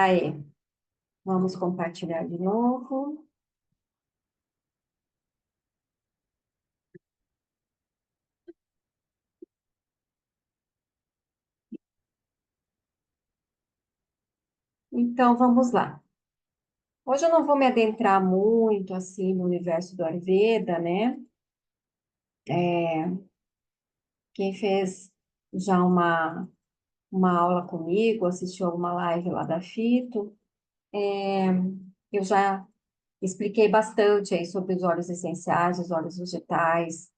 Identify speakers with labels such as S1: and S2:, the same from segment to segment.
S1: Aí, vamos compartilhar de novo. Então, vamos lá. Hoje eu não vou me adentrar muito, assim, no universo do Ayurveda, né? Quem fez já uma aula comigo, assistiu alguma live lá da Fito, eu já expliquei bastante aí sobre os óleos essenciais, os óleos vegetais,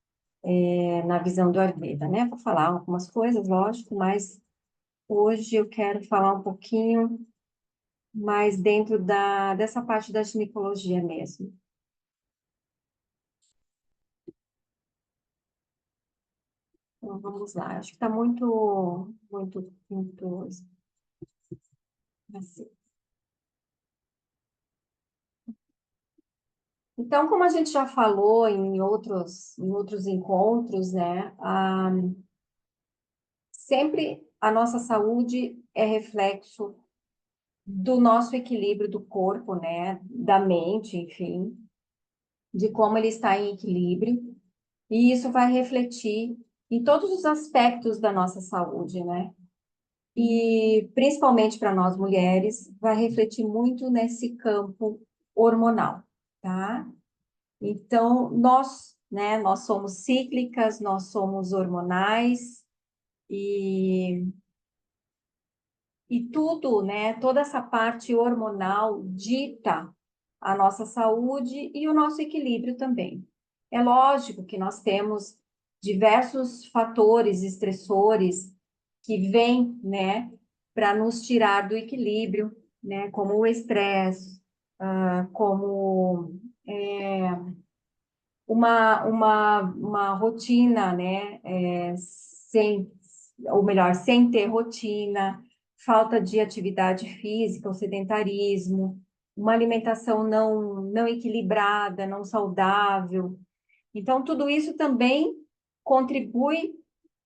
S1: na visão do Ayurveda, né? Vou falar algumas coisas, lógico, mas hoje eu quero falar um pouquinho mais dentro dessa parte da ginecologia mesmo. Então, vamos lá. Acho que está muito assim. Então, como a gente já falou em outros encontros, né? Sempre a nossa saúde é reflexo do nosso equilíbrio do corpo, né? Da mente, enfim, de como ele está em equilíbrio. E isso vai refletir em todos os aspectos da nossa saúde, né? E principalmente para nós mulheres, vai refletir muito nesse campo hormonal, tá? Então, nós, né, nós somos cíclicas, nós somos hormonais e, e tudo, né, toda essa parte hormonal dita a nossa saúde e o nosso equilíbrio também. É lógico que nós temos diversos fatores estressores que vêm, né, para nos tirar do equilíbrio, né, como o estresse, como uma rotina, né, ou melhor, sem ter rotina, falta de atividade física, o sedentarismo, uma alimentação não equilibrada, não saudável. Então, tudo isso também contribui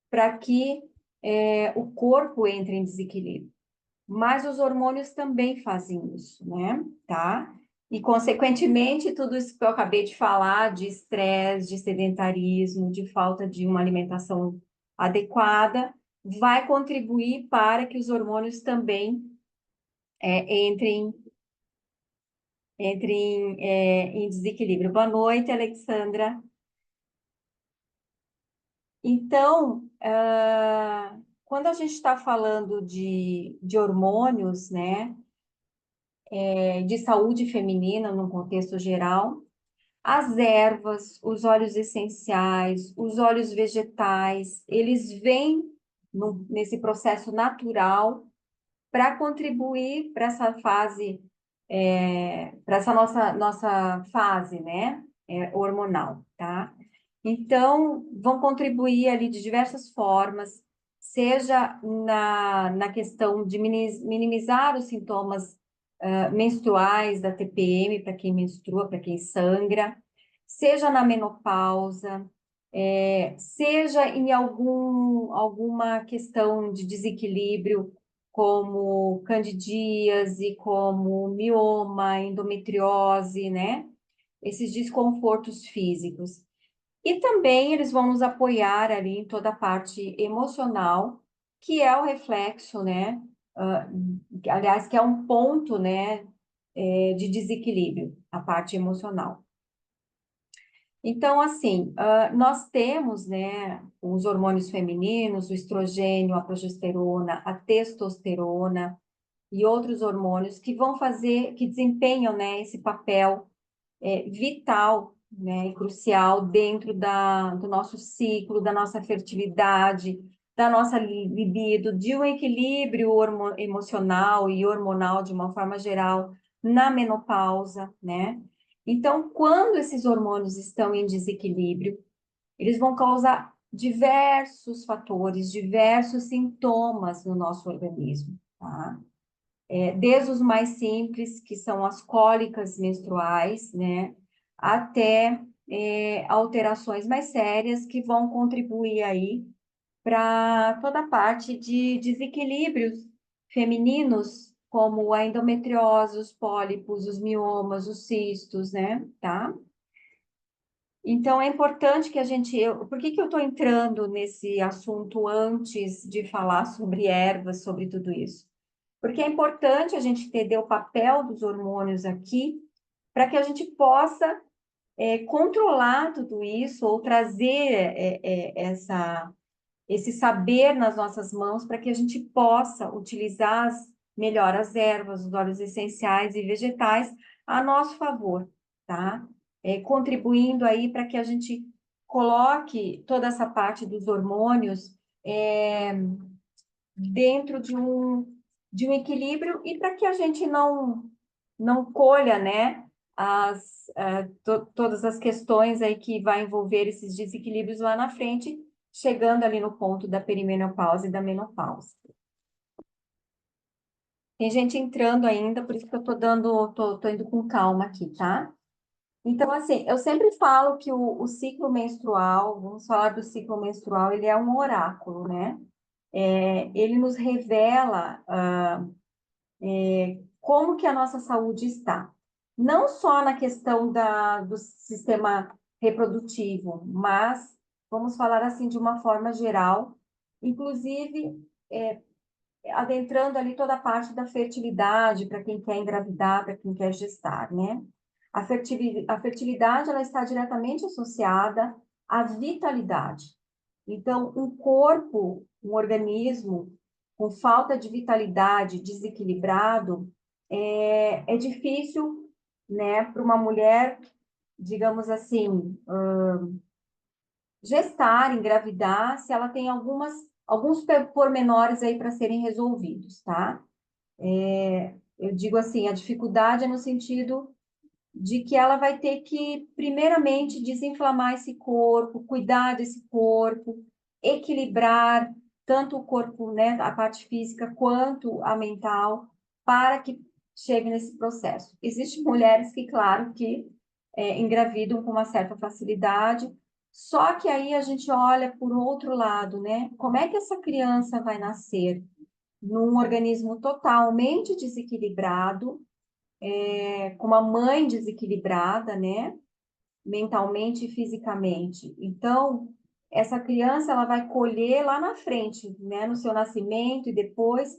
S1: para que o corpo entre em desequilíbrio. Mas os hormônios também fazem isso, né? Tá? E, consequentemente, tudo isso que eu acabei de falar, de estresse, de sedentarismo, de falta de uma alimentação adequada, vai contribuir para que os hormônios também entrem, em desequilíbrio. Boa noite, Alexandra. Então, quando a gente está falando de hormônios, né, de saúde feminina no contexto geral, as ervas, os óleos essenciais, os óleos vegetais, eles vêm nesse processo natural para contribuir para essa fase, para essa nossa fase, né, hormonal, tá? Então, vão contribuir ali de diversas formas, seja na questão de minimizar os sintomas menstruais da TPM, para quem menstrua, para quem sangra, seja na menopausa, seja em alguma questão de desequilíbrio, como candidíase, como mioma, endometriose, né? Esses desconfortos físicos. E também eles vão nos apoiar ali em toda a parte emocional, que é o reflexo, né? ah, Aliás, que é um ponto, né, de desequilíbrio, a parte emocional. Então, assim, nós temos, né, os hormônios femininos, o estrogênio, a progesterona, a testosterona e outros hormônios que vão fazer, que desempenham, né, esse papel vital, né, e crucial dentro do nosso ciclo, da nossa fertilidade, da nossa libido, de um equilíbrio emocional e hormonal de uma forma geral na menopausa, né? Então, quando esses hormônios estão em desequilíbrio, eles vão causar diversos fatores, diversos sintomas no nosso organismo, tá? Desde os mais simples, que são as cólicas menstruais, né, até alterações mais sérias que vão contribuir aí para toda a parte de desequilíbrios femininos como a endometriose, os pólipos, os miomas, os cistos, né? Tá? Então, é importante que a gente... por que que eu estou entrando nesse assunto antes de falar sobre ervas, sobre tudo isso? Porque é importante a gente entender o papel dos hormônios aqui, para que a gente possa controlar tudo isso, ou trazer esse saber nas nossas mãos, para que a gente possa utilizar melhor as ervas, os óleos essenciais e vegetais a nosso favor, tá? Contribuindo aí para que a gente coloque toda essa parte dos hormônios dentro de um equilíbrio e para que a gente não colha, né, todas as questões aí que vai envolver esses desequilíbrios lá na frente, chegando ali no ponto da perimenopausa e da menopausa. Tem gente entrando ainda, por isso que eu tô indo com calma aqui, tá? Então, assim, eu sempre falo que o ciclo menstrual, vamos falar do ciclo menstrual, ele é um oráculo, né? Ele nos revela como que a nossa saúde está. Não só na questão do sistema reprodutivo, mas vamos falar assim de uma forma geral, inclusive adentrando ali toda a parte da fertilidade para quem quer engravidar, para quem quer gestar, né? A fertilidade ela está diretamente associada à vitalidade. Então, um corpo, um organismo com falta de vitalidade, desequilibrado, é difícil, né, para uma mulher, digamos assim, gestar, engravidar, se ela tem alguns pormenores aí para serem resolvidos, tá? Eu digo assim, a dificuldade é no sentido de que ela vai ter que, primeiramente, desinflamar esse corpo, cuidar desse corpo, equilibrar tanto o corpo, né, a parte física, quanto a mental, para que chegue nesse processo. Existem mulheres que, claro, que engravidam com uma certa facilidade, só que aí a gente olha por outro lado, né? Como é que essa criança vai nascer num organismo totalmente desequilibrado, com uma mãe desequilibrada, né? Mentalmente e fisicamente. Então, essa criança ela vai colher lá na frente, né? No seu nascimento e depois,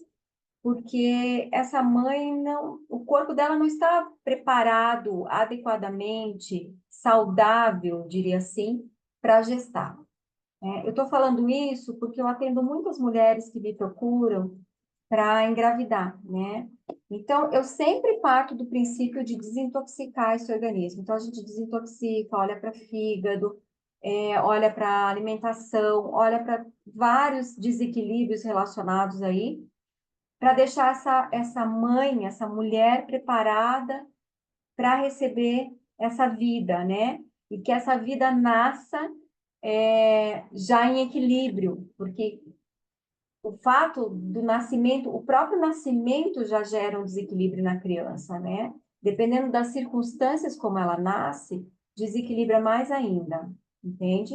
S1: porque essa mãe não, o corpo dela não está preparado adequadamente, saudável, diria assim, para gestar. Eu estou falando isso porque eu atendo muitas mulheres que me procuram para engravidar, né? Então, eu sempre parto do princípio de desintoxicar esse organismo. Então, a gente desintoxica, olha para fígado, olha para alimentação, olha para vários desequilíbrios relacionados aí, para deixar essa mãe, essa mulher preparada para receber essa vida, né? E que essa vida nasça já em equilíbrio, porque o fato do nascimento, o próprio nascimento já gera um desequilíbrio na criança, né? Dependendo das circunstâncias como ela nasce, desequilibra mais ainda, entende?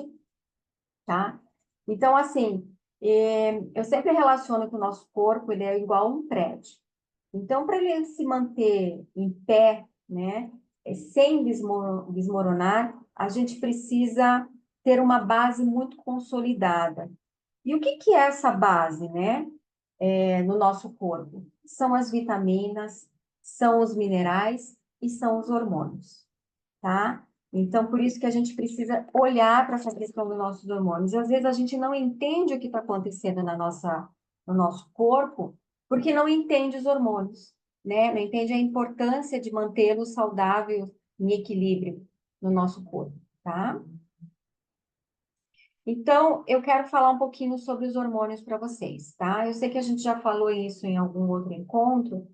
S1: Tá? Então, assim, eu sempre relaciono que o nosso corpo, ele é igual a um prédio. Então, para ele se manter em pé, né, sem desmoronar, a gente precisa ter uma base muito consolidada. E o que que é essa base, né, no nosso corpo? São as vitaminas, são os minerais e são os hormônios, tá? Então, por isso que a gente precisa olhar para essa questão dos nossos hormônios. E às vezes a gente não entende o que está acontecendo no nosso corpo, porque não entende os hormônios, né? Não entende a importância de mantê-los saudáveis, em equilíbrio no nosso corpo, tá? Então, eu quero falar um pouquinho sobre os hormônios para vocês, tá? Eu sei que a gente já falou isso em algum outro encontro,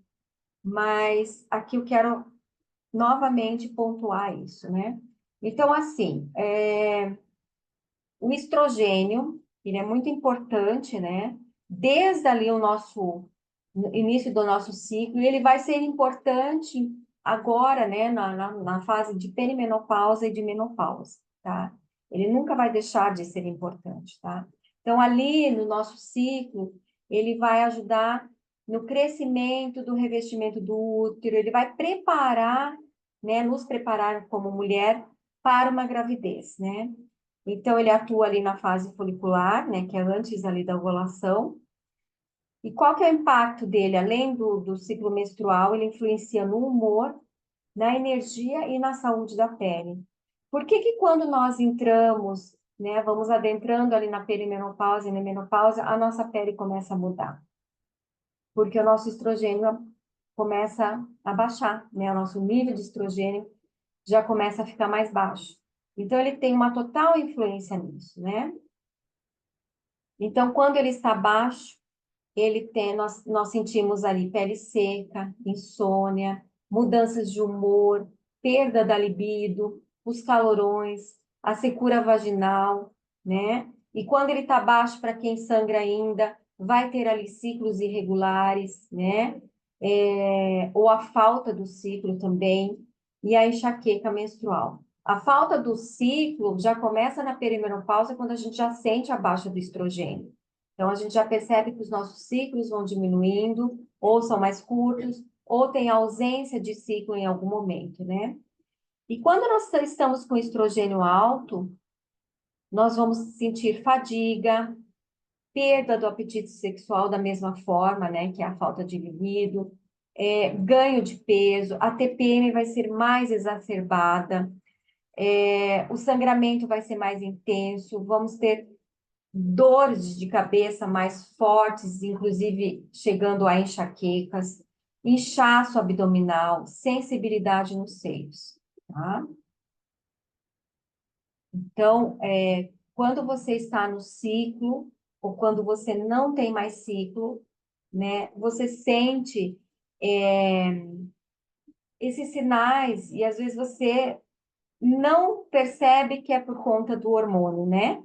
S1: mas aqui eu quero novamente pontuar isso, né? Então, assim, o estrogênio, ele é muito importante, né? Desde ali o nosso no início do nosso ciclo, e ele vai ser importante agora, né? Na fase de perimenopausa e de menopausa, tá? Ele nunca vai deixar de ser importante, tá? Então, ali no nosso ciclo, ele vai ajudar no crescimento do revestimento do útero, ele vai preparar, né, nos preparar como mulher para uma gravidez, né? Então, ele atua ali na fase folicular, né, que é antes ali da ovulação. E qual que é o impacto dele? Além do ciclo menstrual, ele influencia no humor, na energia e na saúde da pele. Por que que quando nós entramos, né, vamos adentrando ali na perimenopausa e na menopausa, a nossa pele começa a mudar? Porque o nosso estrogênio começa a baixar, né? O nosso nível de estrogênio já começa a ficar mais baixo. Então, ele tem uma total influência nisso, né? Então, quando ele está baixo, nós sentimos ali pele seca, insônia, mudanças de humor, perda da libido, os calorões, a secura vaginal, né? E quando ele está baixo, para quem sangra ainda, vai ter ali ciclos irregulares, né? Ou a falta do ciclo também, e a enxaqueca menstrual. A falta do ciclo já começa na perimenopausa, quando a gente já sente a baixa do estrogênio. Então, a gente já percebe que os nossos ciclos vão diminuindo, ou são mais curtos, ou tem ausência de ciclo em algum momento, né? E quando nós estamos com estrogênio alto, nós vamos sentir fadiga, perda do apetite sexual da mesma forma, né? Que é a falta de libido, ganho de peso, a TPM vai ser mais exacerbada, o sangramento vai ser mais intenso, vamos ter dores de cabeça mais fortes, inclusive chegando a enxaquecas, inchaço abdominal, sensibilidade nos seios, tá? Então, quando você está no ciclo, ou quando você não tem mais ciclo, né, você sente esses sinais, e às vezes você não percebe que é por conta do hormônio, né?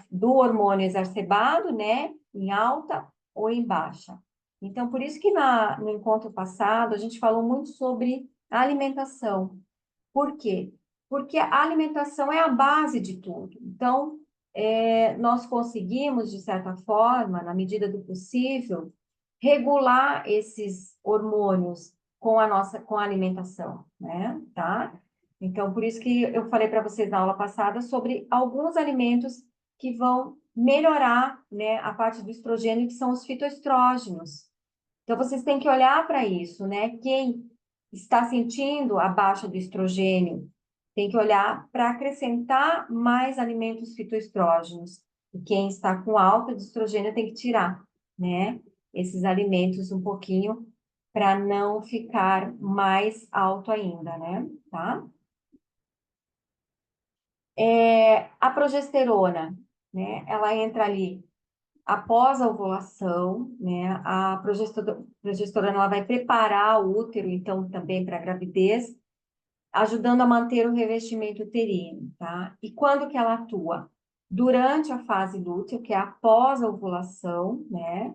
S1: Do hormônio exacerbado, né? Em alta ou em baixa. Então, por isso que no encontro passado a gente falou muito sobre a alimentação. Por quê? Porque a alimentação é a base de tudo. Então, nós conseguimos, de certa forma, na medida do possível, regular esses hormônios com a alimentação, né? Tá? Então, por isso que eu falei para vocês na aula passada sobre alguns alimentos que vão melhorar, né, a parte do estrogênio, que são os fitoestrógenos. Então, vocês têm que olhar para isso, né? Quem está sentindo a baixa do estrogênio tem que olhar para acrescentar mais alimentos fitoestrógenos. E quem está com alta de estrogênio tem que tirar, né? Esses alimentos um pouquinho para não ficar mais alto ainda, né? Tá? A progesterona, né? Ela entra ali após a ovulação, né? A progesterona ela vai preparar o útero, então, também para a gravidez, ajudando a manter o revestimento uterino, tá? E quando que ela atua? Durante a fase lútea, que é após a ovulação, né?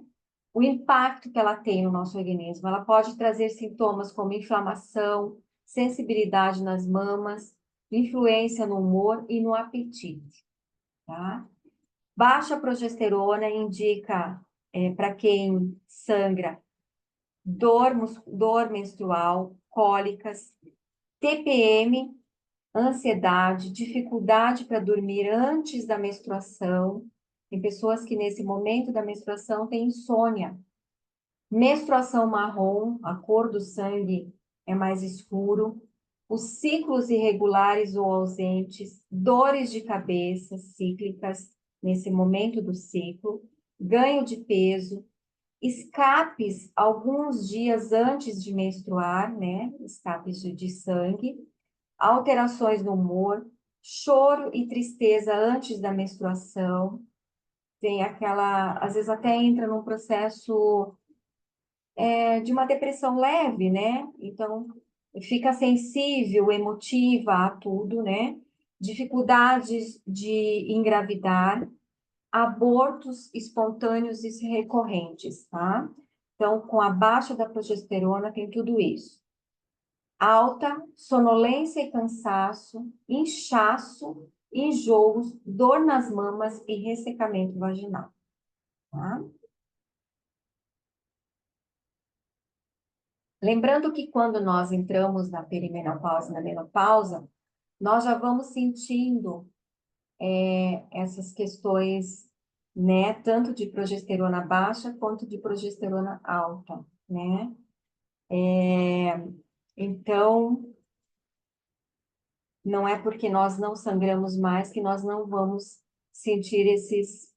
S1: O impacto que ela tem no nosso organismo, ela pode trazer sintomas como inflamação, sensibilidade nas mamas, influência no humor e no apetite, tá? Baixa progesterona indica, para quem sangra, dor menstrual, cólicas, TPM, ansiedade, dificuldade para dormir antes da menstruação. Tem pessoas que nesse momento da menstruação têm insônia. Menstruação marrom, a cor do sangue é mais escuro. Os ciclos irregulares ou ausentes, dores de cabeça cíclicas nesse momento do ciclo, ganho de peso, escapes alguns dias antes de menstruar, né? Escapes de sangue, alterações no humor, choro e tristeza antes da menstruação. Tem aquela, às vezes até entra num processo de uma depressão leve, né? Então, fica sensível, emotiva a tudo, né? Dificuldades de engravidar, abortos espontâneos e recorrentes, tá? Então, com a baixa da progesterona, tem tudo isso. Alta, sonolência e cansaço, inchaço, enjoos, dor nas mamas e ressecamento vaginal, tá? Lembrando que quando nós entramos na perimenopausa e na menopausa, nós já vamos sentindo essas questões, né, tanto de progesterona baixa quanto de progesterona alta, né? Então, não é porque nós não sangramos mais que nós não vamos sentir esses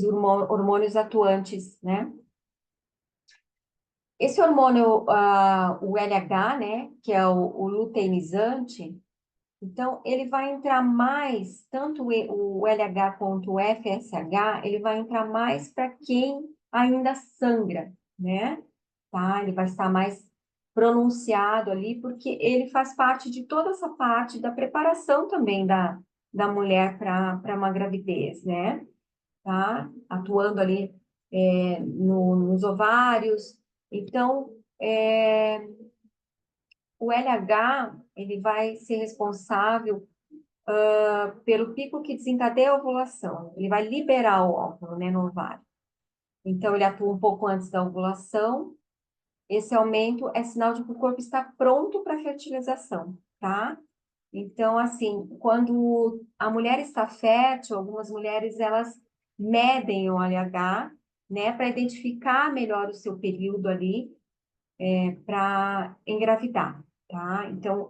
S1: hormônios atuantes, né? Esse hormônio, o LH, né, que é o luteinizante, então ele vai entrar mais, tanto o LH quanto o FSH, ele vai entrar mais para quem ainda sangra, né? Tá? Ele vai estar mais pronunciado ali, porque ele faz parte de toda essa parte da preparação também da mulher para uma gravidez, né? Tá? Atuando ali nos ovários. Então, o LH, ele vai ser responsável pelo pico que desencadeia a ovulação. Ele vai liberar o óvulo, né, no ovário. Então, ele atua um pouco antes da ovulação. Esse aumento é sinal de que o corpo está pronto para a fertilização, tá? Então, assim, quando a mulher está fértil, algumas mulheres, elas medem o LH, né, para identificar melhor o seu período ali, para engravidar, tá? Então,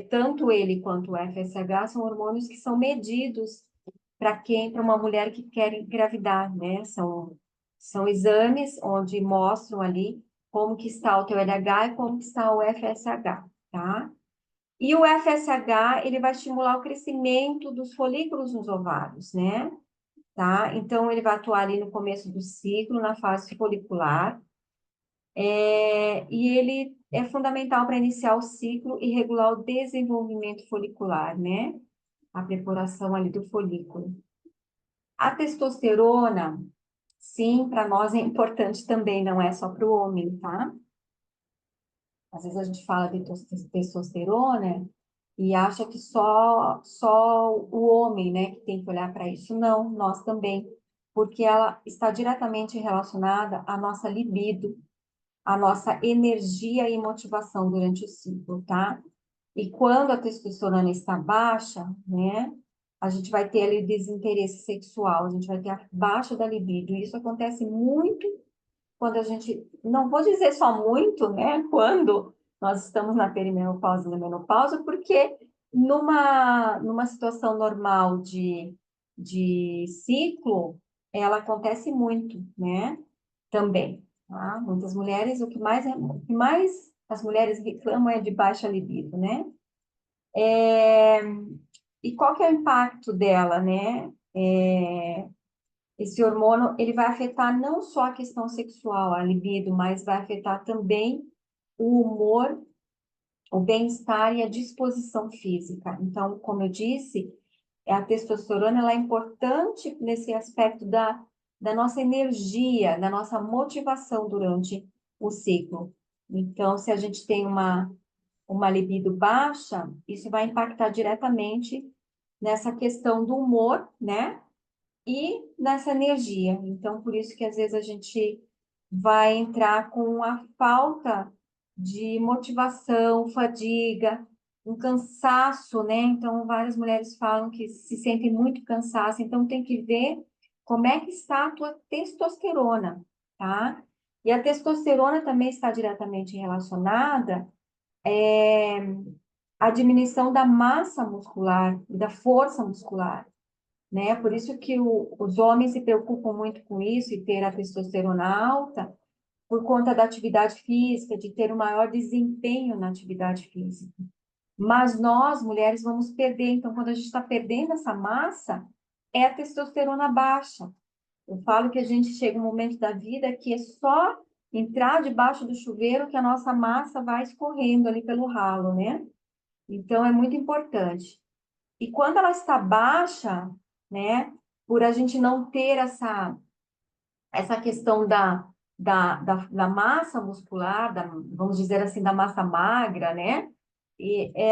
S1: tanto ele quanto o FSH são hormônios que são medidos para uma mulher que quer engravidar, né? São exames onde mostram ali como que está o teu LH e como que está o FSH, tá? E o FSH, ele vai estimular o crescimento dos folículos nos ovários, né? Tá? Então, ele vai atuar ali no começo do ciclo, na fase folicular, e ele é fundamental para iniciar o ciclo e regular o desenvolvimento folicular, né? A preparação ali do folículo. A testosterona, sim, para nós é importante também, não é só para o homem, tá? Às vezes a gente fala de testosterona e acha que só o homem, né, que tem que olhar para isso. Não, nós também, porque ela está diretamente relacionada à nossa libido, à nossa energia e motivação durante o ciclo, tá? E quando a testosterona está baixa, né, a gente vai ter ali desinteresse sexual, a gente vai ter a baixa da libido. E isso acontece muito quando a gente, não vou dizer só muito, né, quando nós estamos na perimenopausa e na menopausa, porque numa situação normal de ciclo, ela acontece muito, né, também, tá? Muitas mulheres, o que mais as mulheres reclamam é de baixa libido, né? E qual que é o impacto dela, né? Esse hormônio, ele vai afetar não só a questão sexual, a libido, mas vai afetar também o humor, o bem-estar e a disposição física. Então, como eu disse, a testosterona ela é importante nesse aspecto da nossa energia, da nossa motivação durante o ciclo. Então, se a gente tem uma libido baixa, isso vai impactar diretamente nessa questão do humor, né? E nessa energia. Então, por isso que às vezes a gente vai entrar com a falta de motivação, fadiga, um cansaço, né? Então, várias mulheres falam que se sentem muito cansadas, então tem que ver como é que está a tua testosterona, tá? E a testosterona também está diretamente relacionada à diminuição da massa muscular e da força muscular, né? Por isso que os homens se preocupam muito com isso e ter a testosterona alta, por conta da atividade física, de ter um maior desempenho na atividade física. Mas nós, mulheres, vamos perder. Então, quando a gente está perdendo essa massa, é a testosterona baixa. Eu falo que a gente chega um momento da vida que é só entrar debaixo do chuveiro que a nossa massa vai escorrendo ali pelo ralo, né? Então, é muito importante. E quando ela está baixa, né, por a gente não ter essa questão da massa muscular, vamos dizer assim, da massa magra, né,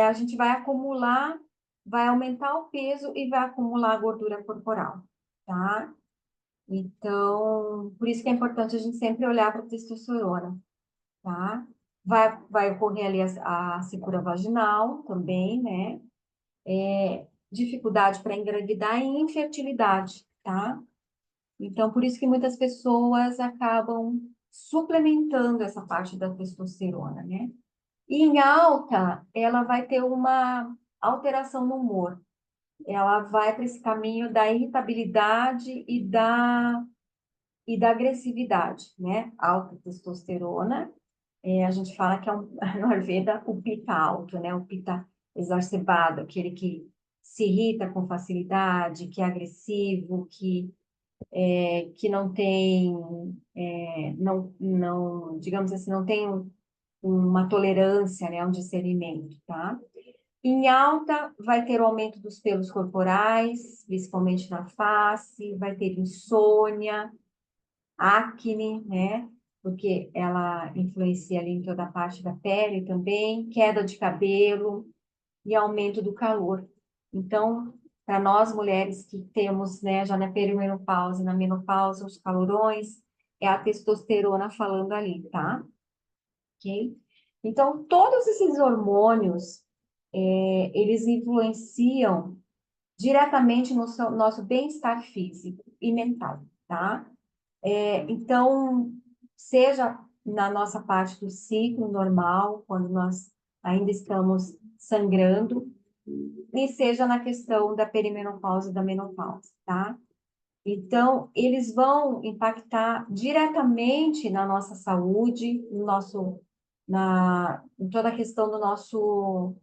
S1: a gente vai acumular, vai aumentar o peso e vai acumular gordura corporal, tá? Então, por isso que é importante a gente sempre olhar para a testosterona. tá? Vai ocorrer ali a secura vaginal também, né? Dificuldade para engravidar e infertilidade, tá? Então, por isso que muitas pessoas acabam suplementando essa parte da testosterona, né? E em alta, ela vai ter uma alteração no humor. Ela vai para esse caminho da irritabilidade e da agressividade, né? Alta testosterona, a gente fala que é no Ayurveda, o pita alto, né? O pita exacerbado, aquele que se irrita com facilidade, que é agressivo, que não tem, não, digamos assim, não tem uma tolerância, né? Um discernimento, tá? Em alta, vai ter o aumento dos pelos corporais, principalmente na face, vai ter insônia, acne, né? Porque ela influencia ali em toda a parte da pele também, queda de cabelo e aumento do calor. Então, para nós mulheres que temos, né, já na perimenopausa, na menopausa, os calorões, é a testosterona falando ali, tá? Ok? Então, todos esses hormônios, eles influenciam diretamente no nosso bem-estar físico e mental, tá? Então, seja na nossa parte do ciclo normal, quando nós ainda estamos sangrando, e seja na questão da perimenopausa e da menopausa, tá? Então, eles vão impactar diretamente na nossa saúde, em toda a questão do nosso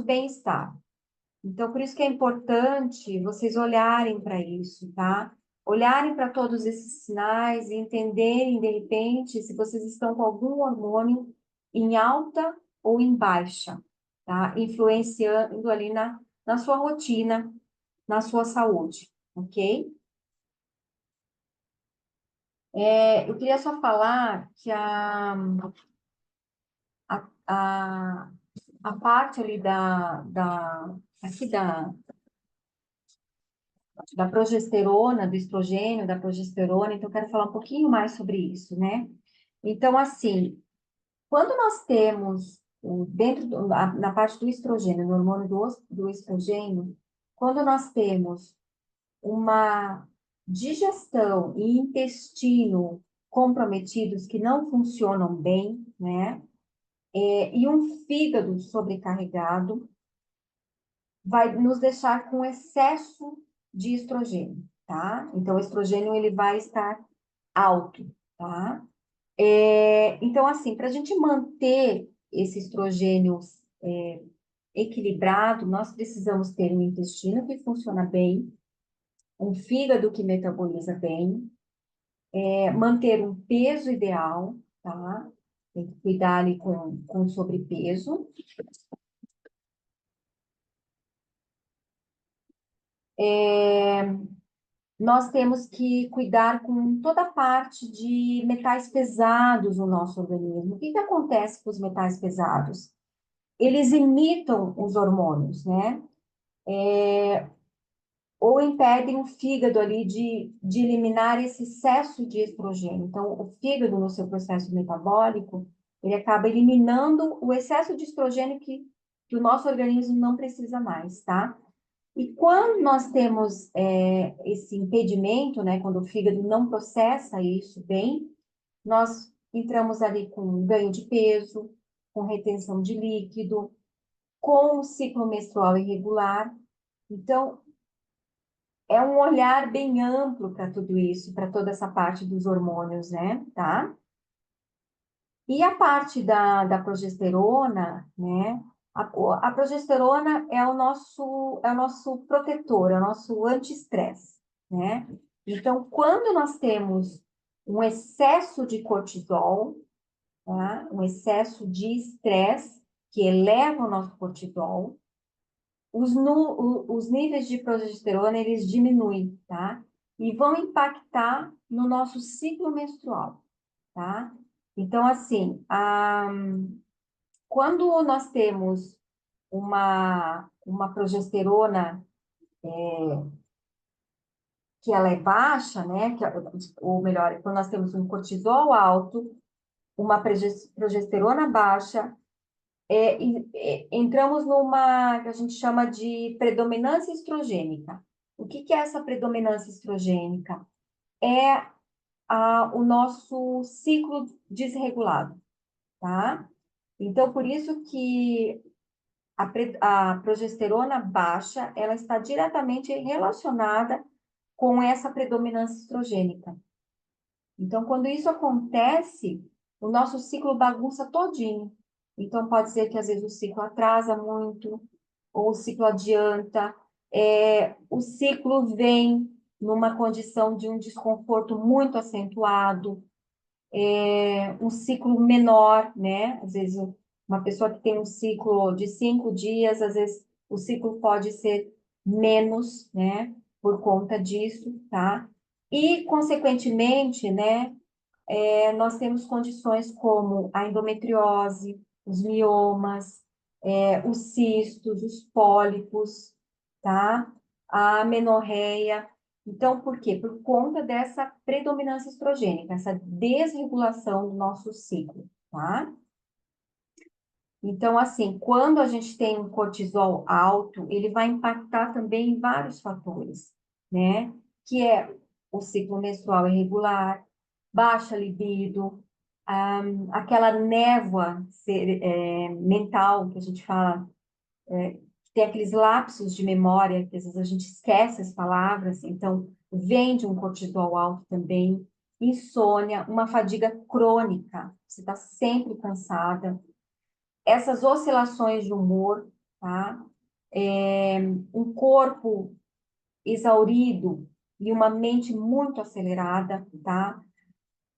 S1: bem-estar. Então, por isso que é importante vocês olharem para isso, tá? Olharem para todos esses sinais e entenderem, de repente, se vocês estão com algum hormônio em alta ou em baixa, tá? Influenciando ali na sua rotina, na sua saúde, ok? Eu queria só falar que a, a, a parte ali aqui da progesterona, do estrogênio, da progesterona, então eu quero falar um pouquinho mais sobre isso, né? Então, assim, quando nós temos na parte do estrogênio, no hormônio do estrogênio, quando nós temos uma digestão e intestino comprometidos que não funcionam bem, né? E um fígado sobrecarregado, vai nos deixar com excesso de estrogênio, tá? Então, o estrogênio ele vai estar alto, tá? Então, assim, para a gente manter esse estrogênio equilibrado, nós precisamos ter um intestino que funciona bem, um fígado que metaboliza bem, manter um peso ideal, tá? Tem que cuidar ali com sobrepeso. Nós temos que cuidar com toda a parte de metais pesados no nosso organismo. O que que acontece com os metais pesados? Eles imitam os hormônios, né? Ou impedem o fígado ali de eliminar esse excesso de estrogênio. Então, o fígado, no seu processo metabólico, ele acaba eliminando o excesso de estrogênio que o nosso organismo não precisa mais, tá? E quando nós temos esse impedimento, né, quando o fígado não processa isso bem, nós entramos ali com ganho de peso, com retenção de líquido, com ciclo menstrual irregular. Então, é um olhar bem amplo para tudo isso, para toda essa parte dos hormônios, né, tá? E a parte da progesterona, né? A progesterona é o nosso protetor, é o nosso anti-estresse, né? Então, quando nós temos um excesso de cortisol, tá? Um excesso de estresse que eleva o nosso cortisol, os níveis de progesterona, eles diminuem, tá? E vão impactar no nosso ciclo menstrual, tá? Então, assim, quando nós temos uma progesterona que ela é baixa, né? Ou melhor, quando nós temos um cortisol alto, uma progesterona baixa, entramos numa que a gente chama de predominância estrogênica. O que que é essa predominância estrogênica? É o nosso ciclo desregulado, tá? Então, por isso que a progesterona baixa, ela está diretamente relacionada com essa predominância estrogênica. Então, quando isso acontece, o nosso ciclo bagunça todinho. Então, pode ser que às vezes o ciclo atrasa muito, ou o ciclo adianta. O ciclo vem numa condição de um desconforto muito acentuado, um ciclo menor, né? Às vezes, uma pessoa que tem um ciclo de 5 dias, às vezes o ciclo pode ser menos, né? Por conta disso, tá? E, consequentemente, né? Nós temos condições como a endometriose, os miomas, os cistos, os pólipos, tá? A amenorreia. Então, por quê? Por conta dessa predominância estrogênica, essa desregulação do nosso ciclo, tá? Então, assim, quando a gente tem um cortisol alto, ele vai impactar também em vários fatores, né? Que é o ciclo menstrual irregular, baixa libido, aquela névoa mental que a gente fala, tem aqueles lapsos de memória, que às vezes a gente esquece as palavras, então vem de um cortisol alto também, insônia, uma fadiga crônica, você está sempre cansada, essas oscilações de humor, tá? Um corpo exaurido e uma mente muito acelerada, tá?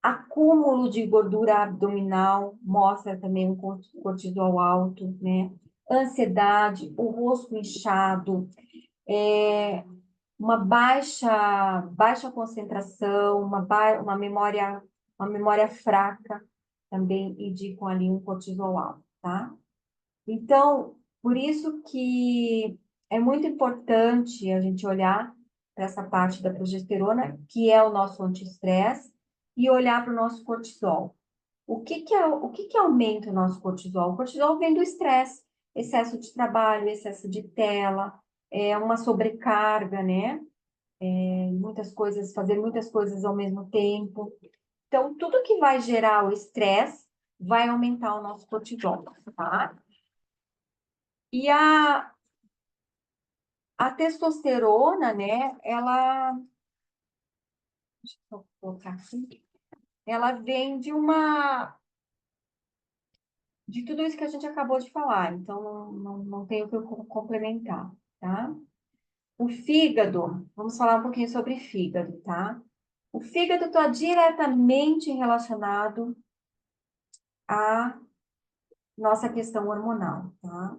S1: Acúmulo de gordura abdominal mostra também um cortisol alto, né? Ansiedade, o rosto inchado, uma baixa concentração, uma memória fraca, também indicam ali um cortisol alto, tá? Então, por isso que é muito importante a gente olhar para essa parte da progesterona, que é o nosso antiestresse, e olhar para o nosso cortisol. O que que aumenta o nosso cortisol? O cortisol vem do estresse, excesso de trabalho, excesso de tela, uma sobrecarga, né? Muitas coisas, fazer muitas coisas ao mesmo tempo. Então, tudo que vai gerar o estresse vai aumentar o nosso cortisol, tá? E a testosterona, né, deixa eu colocar aqui, ela vem de tudo isso que a gente acabou de falar, então não tenho o que eu complementar, tá? O fígado, vamos falar um pouquinho sobre fígado, tá? O fígado está diretamente relacionado à nossa questão hormonal, tá?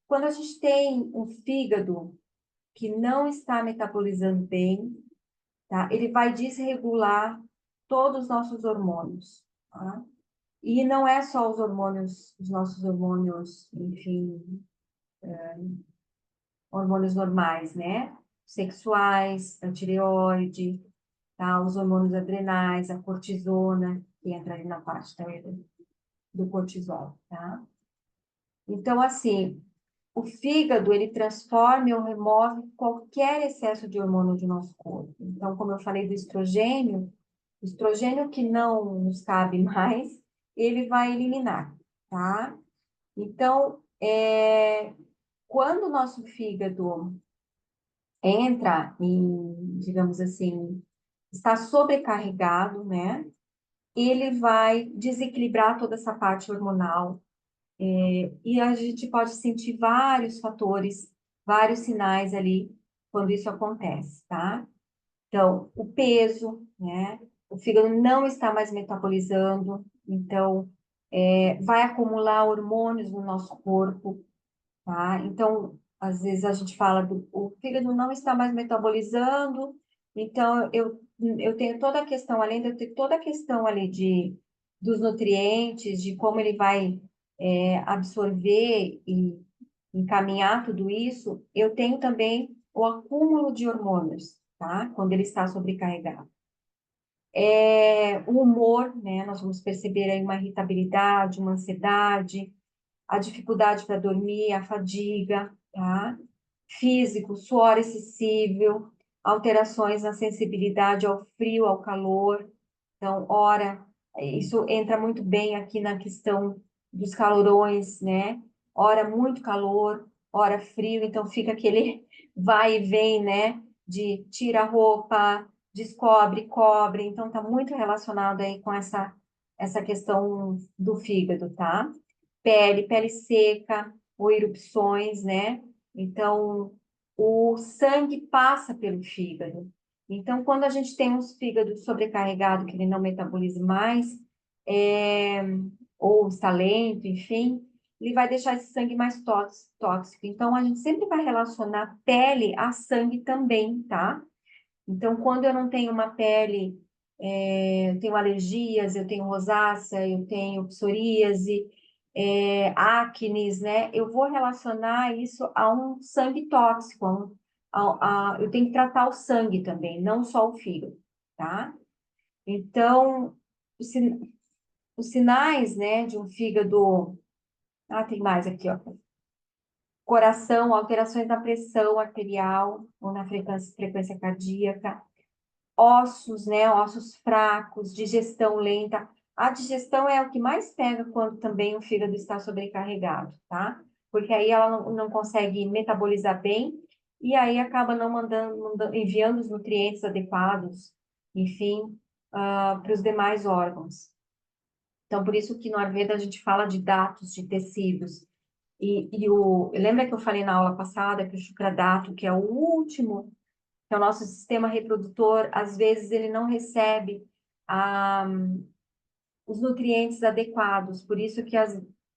S1: Quando a gente tem um fígado que não está metabolizando bem, tá? Ele vai desregular todos os nossos hormônios, tá? E não é só os hormônios, os nossos hormônios, enfim, hormônios normais, né? Sexuais, a tireoide, tá? Os hormônios adrenais, a cortisona, que entra ali na parte também do cortisol, tá? Então, assim, o fígado, ele transforma ou remove qualquer excesso de hormônio do nosso corpo. Então, como eu falei do estrogênio, o estrogênio que não nos cabe mais, ele vai eliminar, tá? Então, quando o nosso fígado entra em, digamos assim, está sobrecarregado, né? Ele vai desequilibrar toda essa parte hormonal, e a gente pode sentir vários fatores, vários sinais ali quando isso acontece, tá? Então, o peso, né? O fígado não está mais metabolizando, então vai acumular hormônios no nosso corpo, tá? Então, às vezes a gente fala do o fígado não está mais metabolizando, então eu tenho toda a questão, além de eu ter toda a questão ali dos nutrientes, de como ele vai absorver e encaminhar tudo isso, eu tenho também o acúmulo de hormônios, tá? Quando ele está sobrecarregado. O humor, né? Nós vamos perceber aí uma irritabilidade, uma ansiedade, a dificuldade para dormir, a fadiga, tá? Físico, suor excessivo, alterações na sensibilidade ao frio, ao calor. Então, ora, isso entra muito bem aqui na questão dos calorões, né? Ora muito calor, ora frio, então fica aquele vai e vem, né? De tira a roupa, descobre, cobre. Então, tá muito relacionado aí com essa questão do fígado, tá? Pele seca, ou erupções, né? Então, o sangue passa pelo fígado. Então, quando a gente tem um fígado sobrecarregado, que ele não metaboliza mais, é, ou está lento, enfim, ele vai deixar esse sangue mais tóxico. Então, a gente sempre vai relacionar pele a sangue também, tá? Então, quando eu não tenho uma pele, eu tenho alergias, eu tenho rosácea, eu tenho psoríase, acnes, né? Eu vou relacionar isso a um sangue tóxico, eu tenho que tratar o sangue também, não só o fígado, tá? Então, os, sin- os sinais, né, de um fígado... Ah, tem mais aqui, ó. Coração, alterações na pressão arterial ou na frequência cardíaca, ossos, né? Ossos fracos, digestão lenta. A digestão é o que mais pega quando também o fígado está sobrecarregado, tá? Porque aí ela não consegue metabolizar bem e aí acaba não enviando os nutrientes adequados, enfim, para os demais órgãos. Então, por isso que no Ayurveda a gente fala de datos, de tecidos. Lembra que eu falei na aula passada que o Shukradato, que é o último, que é o nosso sistema reprodutor, às vezes ele não recebe ah, os nutrientes adequados. Por isso que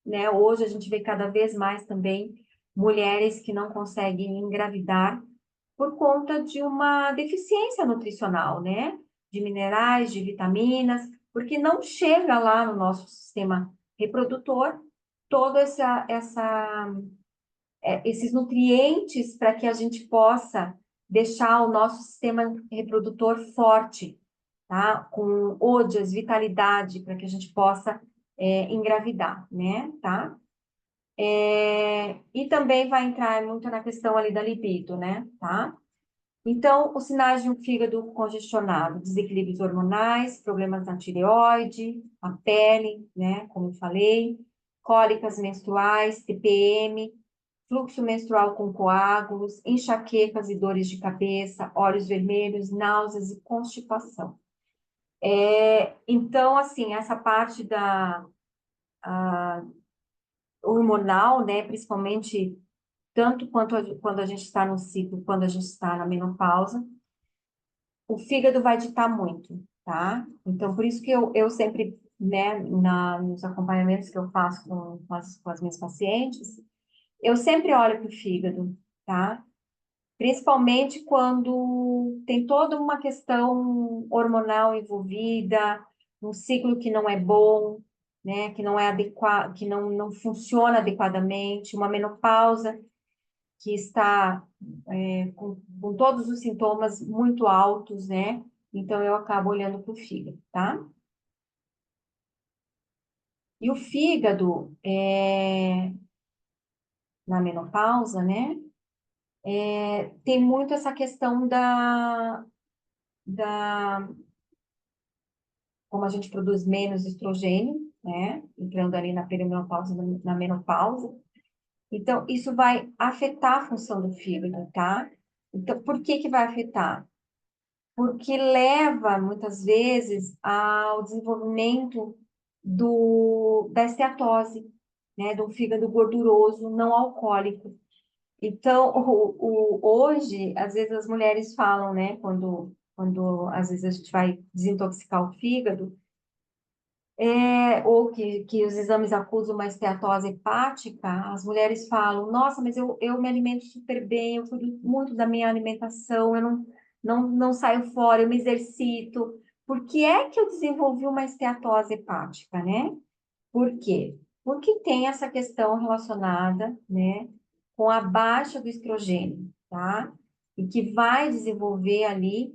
S1: né, hoje a gente vê cada vez mais também mulheres que não conseguem engravidar por conta de uma deficiência nutricional, né? De minerais, de vitaminas, porque não chega lá no nosso sistema reprodutor todo esses nutrientes para que a gente possa deixar o nosso sistema reprodutor forte, tá? Com ôdias, vitalidade, para que a gente possa engravidar, né? Tá? E também vai entrar muito na questão ali da libido, né? Tá? Então, os sinais de um fígado congestionado, desequilíbrios hormonais, problemas na tireoide, a pele, né? Como eu falei, cólicas menstruais, TPM, fluxo menstrual com coágulos, enxaquecas e dores de cabeça, olhos vermelhos, náuseas e constipação. Então, assim, essa parte da hormonal, né, principalmente tanto quando a gente está no ciclo, quando a gente está na menopausa, o fígado vai ditar muito, tá? Então, por isso que eu sempre, né, nos acompanhamentos que eu faço com as minhas pacientes, eu sempre olho para o fígado, tá? Principalmente quando tem toda uma questão hormonal envolvida, um ciclo que não é bom, né, que não é adequado, que não funciona adequadamente, uma menopausa que está com todos os sintomas muito altos, né? Então eu acabo olhando para o fígado, tá? E o fígado, na menopausa, né? Tem muito essa questão da como a gente produz menos estrogênio, né? Entrando ali na perimenopausa, na menopausa. Então, isso vai afetar a função do fígado, tá? Então, por que que vai afetar? Porque leva, muitas vezes, ao desenvolvimento da esteatose, né? Do fígado gorduroso não alcoólico. Então, hoje, às vezes as mulheres falam, né? Quando às vezes a gente vai desintoxicar o fígado, ou que os exames acusam uma esteatose hepática, as mulheres falam, nossa, mas eu me alimento super bem, eu cuido muito da minha alimentação, eu não saio fora, eu me exercito. Por que é que eu desenvolvi uma esteatose hepática, né? Por quê? Porque tem essa questão relacionada, né, com a baixa do estrogênio, tá? E que vai desenvolver ali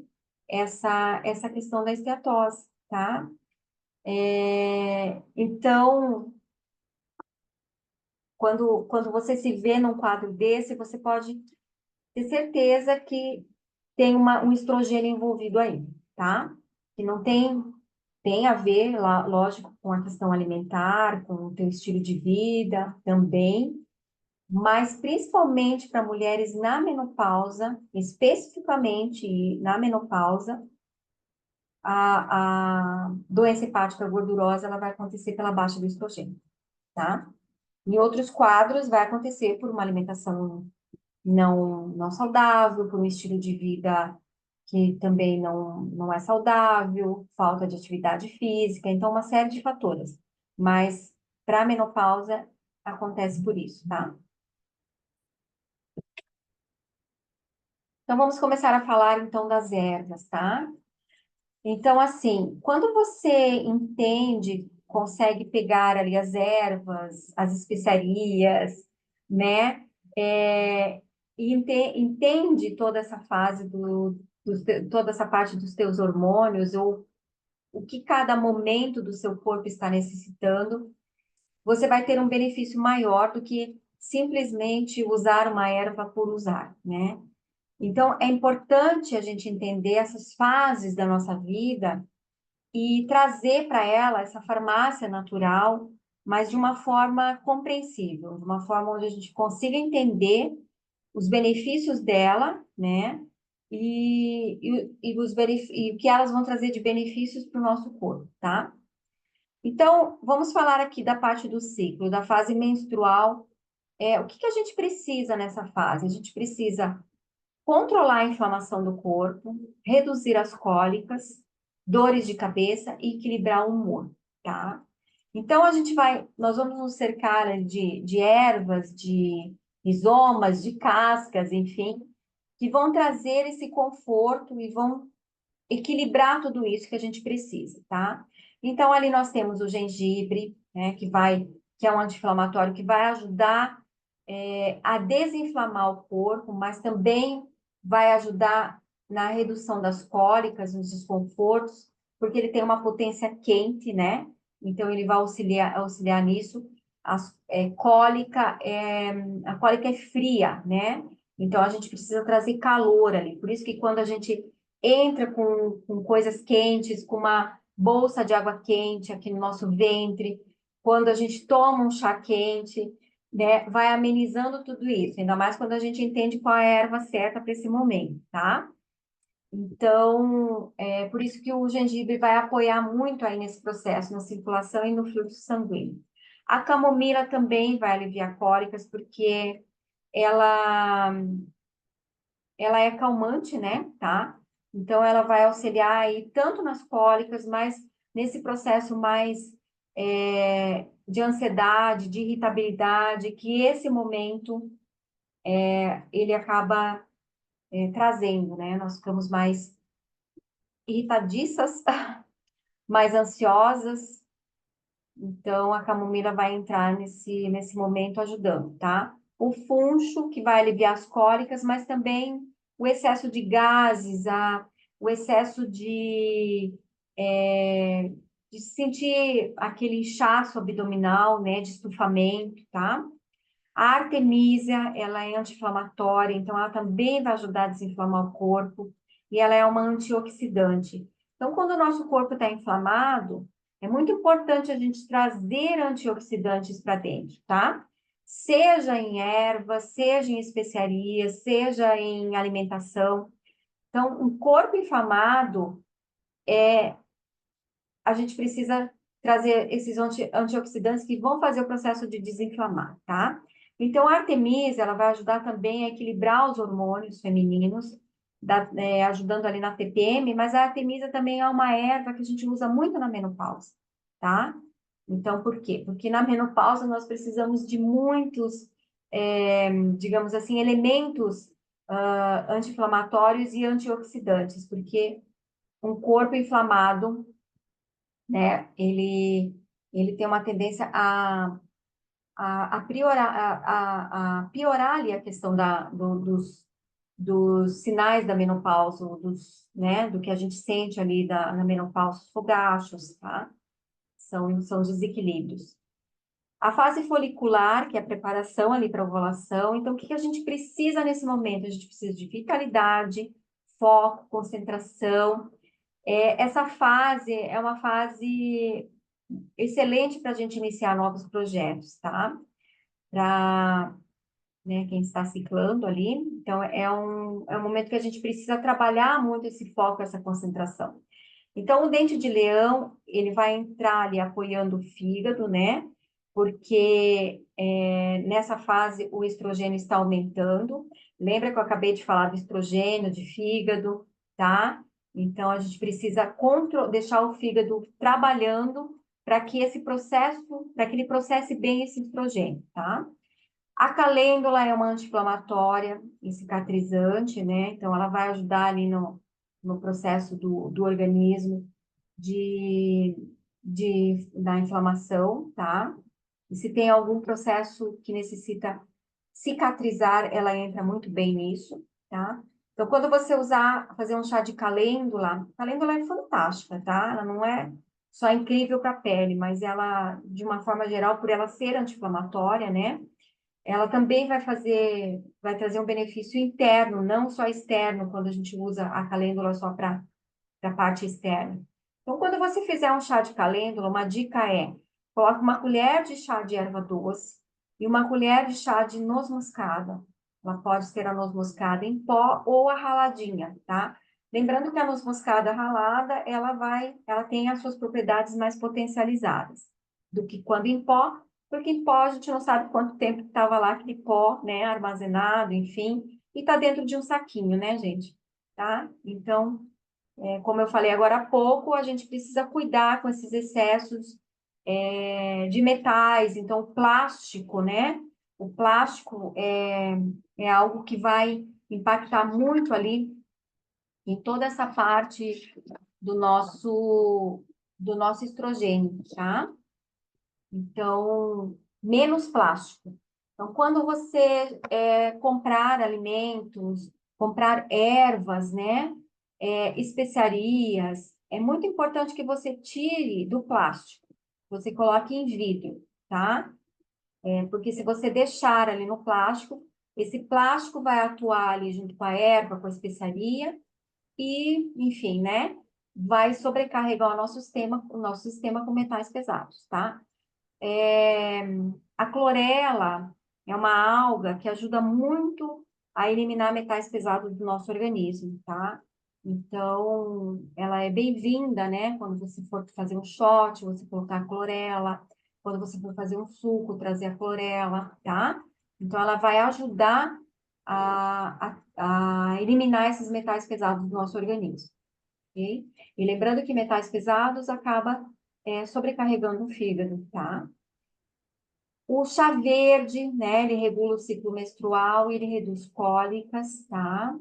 S1: essa questão da esteatose, tá? Então, quando você se vê num quadro desse, você pode ter certeza que tem um estrogênio envolvido aí, tá? Que não tem a ver, lógico, com a questão alimentar, com o teu estilo de vida também, mas principalmente para mulheres na menopausa, especificamente na menopausa, a doença hepática gordurosa ela vai acontecer pela baixa do estrogênio, tá? Em outros quadros, vai acontecer por uma alimentação não saudável, por um estilo de vida que também não é saudável, falta de atividade física, então uma série de fatores. Mas para a menopausa acontece por isso, tá? Então vamos começar a falar então das ervas, tá? Então, assim, quando você entende, consegue pegar ali as ervas, as especiarias, né? E entende toda essa fase toda essa parte dos teus hormônios, ou o que cada momento do seu corpo está necessitando, você vai ter um benefício maior do que simplesmente usar uma erva por usar, né? Então, é importante a gente entender essas fases da nossa vida e trazer para ela essa farmácia natural, mas de uma forma compreensível, de uma forma onde a gente consiga entender os benefícios dela, né? E o que elas vão trazer de benefícios para o nosso corpo, tá? Então, vamos falar aqui da parte do ciclo, da fase menstrual. O que que a gente precisa nessa fase? A gente precisa controlar a inflamação do corpo, reduzir as cólicas, dores de cabeça e equilibrar o humor, tá? Então, nós vamos nos cercar de ervas, de rizomas, de cascas, enfim, que vão trazer esse conforto e vão equilibrar tudo isso que a gente precisa, tá? Então, ali nós temos o gengibre, né, que é um anti-inflamatório que vai ajudar a desinflamar o corpo, mas também vai ajudar na redução das cólicas, nos desconfortos, porque ele tem uma potência quente, né? Então, ele vai auxiliar nisso. A cólica é fria, né? Então, a gente precisa trazer calor ali. Por isso que quando a gente entra com coisas quentes, com uma bolsa de água quente aqui no nosso ventre, quando a gente toma um chá quente, né, vai amenizando tudo isso, ainda mais quando a gente entende qual é a erva certa para esse momento, tá? Então, é por isso que o gengibre vai apoiar muito aí nesse processo, na circulação e no fluxo sanguíneo. A camomila também vai aliviar cólicas, porque ela ela é calmante, né? Tá? Então, ela vai auxiliar aí tanto nas cólicas, mas nesse processo mais de ansiedade, de irritabilidade, que esse momento ele acaba trazendo, né? Nós ficamos mais irritadiças, mais ansiosas, então a camomila vai entrar nesse momento ajudando, tá? O funcho, que vai aliviar as cólicas, mas também o excesso de gases, o excesso de sentir aquele inchaço abdominal, né? De estufamento, tá? A artemisia, ela é anti-inflamatória, então ela também vai ajudar a desinflamar o corpo e ela é uma antioxidante. Então, quando o nosso corpo está inflamado, é muito importante a gente trazer antioxidantes para dentro, tá? Seja em ervas, seja em especiarias, seja em alimentação. Então, um corpo inflamado, a gente precisa trazer esses antioxidantes que vão fazer o processo de desinflamar, tá? Então, a Artemisa, ela vai ajudar também a equilibrar os hormônios femininos, ajudando ali na TPM, mas a Artemisa também é uma erva que a gente usa muito na menopausa, tá? Então, por quê? Porque na menopausa nós precisamos de muitos, digamos assim, elementos anti-inflamatórios e antioxidantes, porque um corpo inflamado, né? Ele tem uma tendência a piorar ali a questão dos sinais da menopausa, né, do que a gente sente ali na menopausa, os fogachos, tá? São desequilíbrios. A fase folicular, que é a preparação ali para a ovulação. Então, o que que a gente precisa nesse momento? A gente precisa de vitalidade, foco, concentração. Essa fase é uma fase excelente para a gente iniciar novos projetos, tá? Para, né, quem está ciclando ali. Então, é um momento que a gente precisa trabalhar muito esse foco, essa concentração. Então, o dente de leão, ele vai entrar ali apoiando o fígado, né? Porque nessa fase o estrogênio está aumentando. Lembra que eu acabei de falar do estrogênio, de fígado, tá? Então, a gente precisa deixar o fígado trabalhando para que ele processe bem esse estrogênio, tá? A calêndula é uma anti-inflamatória e cicatrizante, né? Então, ela vai ajudar ali no processo do organismo de, da inflamação, tá? E se tem algum processo que necessita cicatrizar, ela entra muito bem nisso, tá? Então, quando você fazer um chá de calêndula é fantástica, tá? Ela não é só incrível para a pele, mas ela, de uma forma geral, por ela ser anti-inflamatória, né? Ela também vai trazer um benefício interno, não só externo, quando a gente usa a calêndula só para a parte externa. Então, quando você fizer um chá de calêndula, uma dica é: coloque uma colher de chá de erva doce e uma colher de chá de noz moscada. Ela pode ser a noz moscada em pó ou a raladinha, tá? Lembrando que a noz moscada ralada, ela tem as suas propriedades mais potencializadas do que quando em pó, porque em pó a gente não sabe quanto tempo estava lá aquele pó, né, armazenado, enfim, e está dentro de um saquinho, né, gente? Tá? Então, como eu falei agora há pouco, a gente precisa cuidar com esses excessos de metais. Então, o plástico, né? O plástico é algo que vai impactar muito ali em toda essa parte do do nosso estrogênio, tá? Então, menos plástico. Então, quando você comprar alimentos, comprar ervas, né? Especiarias, é muito importante que você tire do plástico. Você coloque em vidro, tá? Porque se você deixar ali no plástico, esse plástico vai atuar ali junto com a erva, com a especiaria, e, enfim, né? Vai sobrecarregar o nosso sistema com metais pesados, tá? É, a clorela é uma alga que ajuda muito a eliminar metais pesados do nosso organismo, tá? Então, ela é bem-vinda, né? Quando você for fazer um shot, você colocar a clorela. Quando você for fazer um suco, trazer a clorela, tá? Então, ela vai ajudar a eliminar esses metais pesados do nosso organismo, ok? E lembrando que metais pesados acaba sobrecarregando o fígado, tá? O chá verde, né, ele regula o ciclo menstrual e ele reduz cólicas, tá?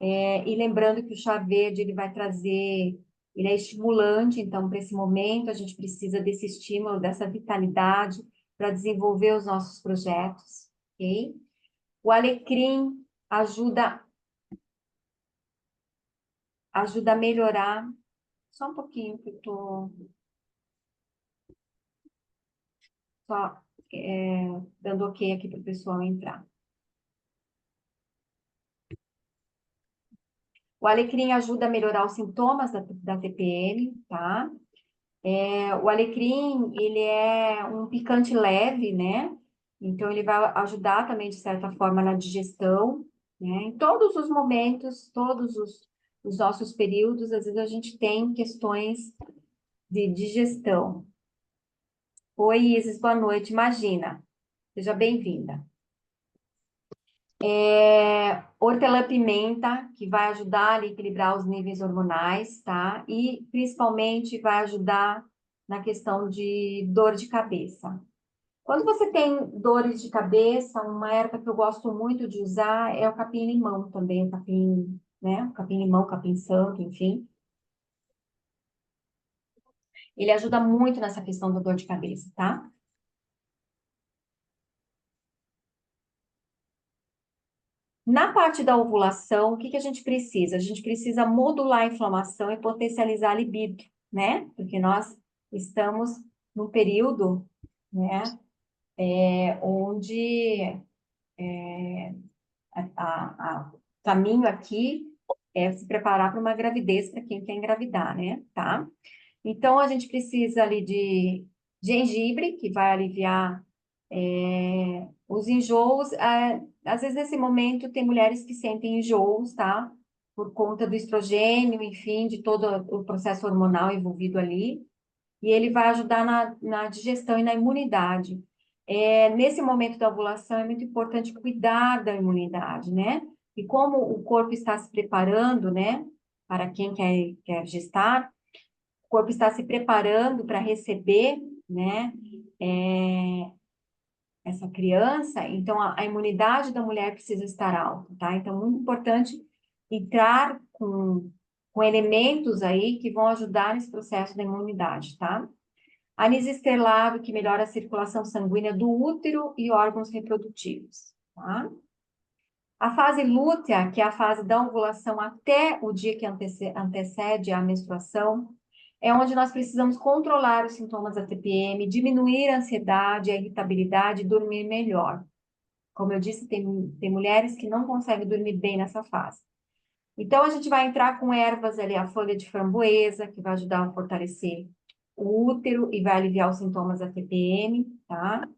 S1: E lembrando que o chá verde, ele é estimulante, então, para esse momento, a gente precisa desse estímulo, dessa vitalidade para desenvolver os nossos projetos, ok? O alecrim ajuda, ajuda a melhorar, só um pouquinho que eu tô só dando ok aqui para o pessoal entrar. O alecrim ajuda a melhorar os sintomas da TPM, tá? O alecrim, ele é um picante leve, né? Então, ele vai ajudar também, de certa forma, na digestão, né? Em todos os momentos, os nossos períodos, às vezes a gente tem questões de digestão. Oi, Isis, boa noite. Imagina, seja bem-vinda. Hortelã-pimenta, que vai ajudar a equilibrar os níveis hormonais, tá? E principalmente vai ajudar na questão de dor de cabeça. Quando você tem dores de cabeça, uma erva que eu gosto muito de usar é o capim-limão também, o capim, né? O capim-limão, capim-santo, enfim. Ele ajuda muito nessa questão da dor de cabeça, tá? Na parte da ovulação, o que que a gente precisa? A gente precisa modular a inflamação e potencializar a libido, né? Porque nós estamos num período, né, onde o caminho aqui é se preparar para uma gravidez para quem quer engravidar, né? Tá? Então, a gente precisa ali de gengibre, que vai aliviar os enjoos. Às vezes, nesse momento, tem mulheres que sentem enjoos, tá? Por conta do estrogênio, enfim, de todo o processo hormonal envolvido ali. E ele vai ajudar na digestão e na imunidade. Nesse momento da ovulação, é muito importante cuidar da imunidade, né? E como o corpo está se preparando, né? Para quem quer gestar, o corpo está se preparando para receber, né, essa criança, então a imunidade da mulher precisa estar alta, tá? Então, muito importante entrar com elementos aí que vão ajudar nesse processo da imunidade, tá? Anis estrelado, que melhora a circulação sanguínea do útero e órgãos reprodutivos, tá? A fase lútea, que é a fase da ovulação até o dia que antecede a menstruação, é onde nós precisamos controlar os sintomas da TPM, diminuir a ansiedade, a irritabilidade e dormir melhor. Como eu disse, tem mulheres que não conseguem dormir bem nessa fase. Então, a gente vai entrar com ervas ali, a folha de framboesa, que vai ajudar a fortalecer o útero e vai aliviar os sintomas da TPM, tá?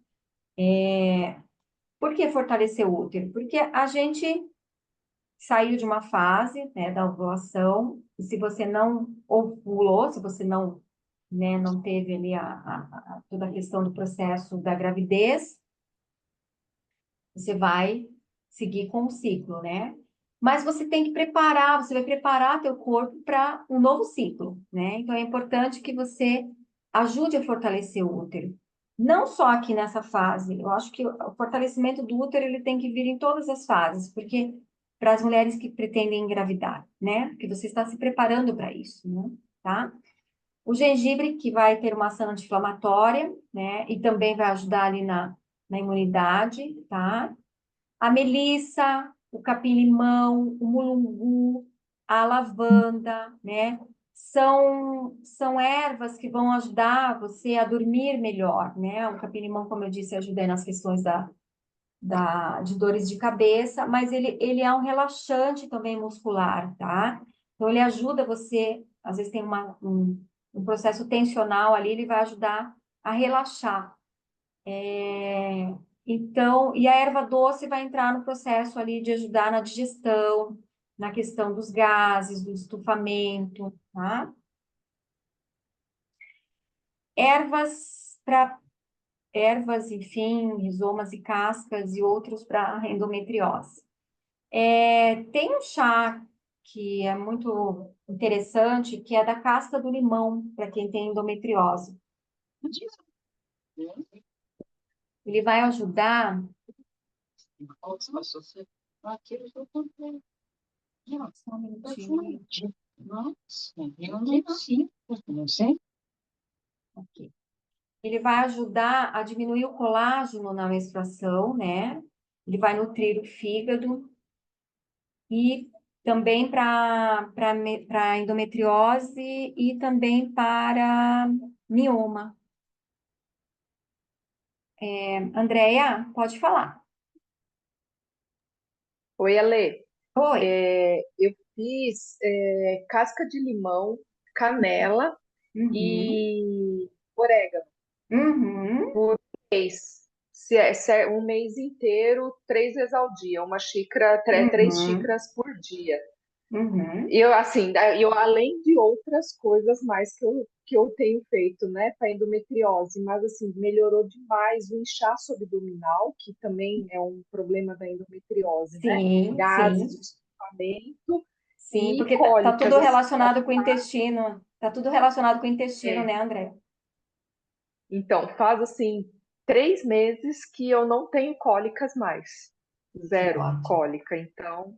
S1: Por que fortalecer o útero? Porque a gente saiu de uma fase, né, da ovulação, e se você não ovulou, se você não, né, não teve ali toda a questão do processo da gravidez, você vai seguir com o ciclo, né? Mas você tem que preparar, você vai preparar teu corpo para um novo ciclo, né? Então é importante que você ajude a fortalecer o útero. Não só aqui nessa fase, eu acho que o fortalecimento do útero ele tem que vir em todas as fases, porque para as mulheres que pretendem engravidar, né? Porque você está se preparando para isso, né? Tá? O gengibre, que vai ter uma ação anti-inflamatória, né? E também vai ajudar ali na imunidade, tá? A melissa, o capim-limão, o mulungu, a lavanda, né? São ervas que vão ajudar você a dormir melhor, né? O capim-limão, como eu disse, ajuda aí nas questões de dores de cabeça, mas ele é um relaxante também muscular, tá? Então, ele ajuda você, às vezes tem um processo tensional ali, ele vai ajudar a relaxar. Então, e a erva doce vai entrar no processo ali de ajudar na digestão, na questão dos gases, do estufamento, tá? Ervas para ervas, enfim, rizomas e cascas e outros para endometriose. Tem um chá que é muito interessante, que é da casca do limão, para quem tem endometriose. Ele vai ajudar. Só um minutinho. Ok. Ele vai ajudar a diminuir o colágeno na menstruação, né? Ele vai nutrir o fígado e também para endometriose e também para mioma. Andréia, pode falar.
S2: Oi, Ale.
S1: Oi.
S2: Eu fiz casca de limão, canela
S1: Uhum.
S2: e orégano
S1: Uhum.
S2: por mês. Se é um mês inteiro, 3 vezes ao dia, uma xícara, três
S1: Uhum.
S2: xícaras por dia.
S1: Uhum.
S2: Eu, assim, eu além de outras coisas mais que eu tenho feito, né, para endometriose, mas assim, melhorou demais o inchaço abdominal, que também é um problema da endometriose, né?
S1: Sim,
S2: Gases,
S1: sim.
S2: estufamento
S1: Sim,
S2: e
S1: porque tá
S2: cólicas,
S1: tudo
S2: assim.
S1: relacionado com o intestino. Tá tudo relacionado com o intestino,
S2: É.
S1: né, André?
S2: Então, faz assim 3 meses que eu não tenho cólicas mais.
S1: Que
S2: Zero
S1: ótimo.
S2: cólica. Então,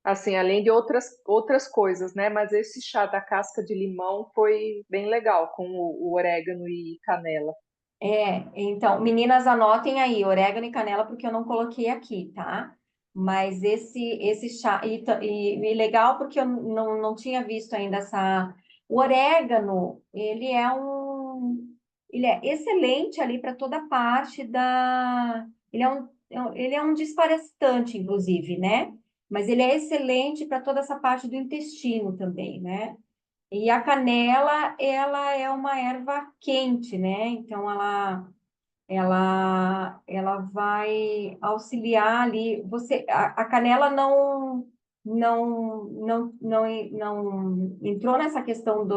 S2: assim, além de outras coisas, né? Mas esse chá da casca de limão foi bem legal, com o orégano e canela.
S1: Então, meninas, anotem aí, orégano e canela, porque eu não coloquei aqui, tá? Mas esse chá, e legal porque eu não tinha visto ainda essa. O orégano, ele é excelente ali para toda a parte da. Ele é um desparasitante, inclusive, né? Mas ele é excelente para toda essa parte do intestino também, né? E a canela, ela é uma erva quente, né? Então, ela vai auxiliar ali. A canela não entrou nessa questão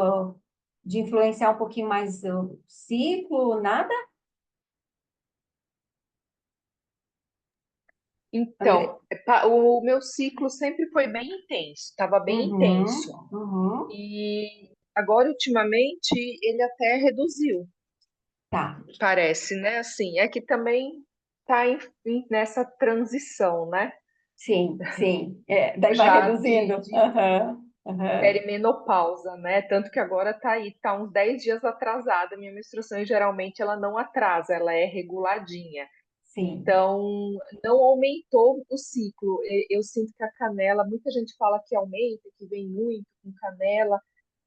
S1: de influenciar um pouquinho mais o ciclo, nada, André?
S2: Então, o meu ciclo sempre foi bem intenso, estava bem
S1: Uhum,
S2: intenso.
S1: uhum,
S2: E agora, ultimamente, ele até reduziu,
S1: tá.
S2: parece, né? Assim, é que também está nessa transição, né?
S1: Sim, sim. É, daí vai
S2: Já
S1: reduzindo.
S2: de
S1: Aham, aham,
S2: perimenopausa, né? Tanto que agora tá aí, tá uns 10 dias atrasada a minha menstruação e geralmente ela não atrasa, ela é reguladinha.
S1: sim.
S2: Então, não aumentou o ciclo. Eu sinto que a canela, muita gente fala que aumenta, que vem muito com canela,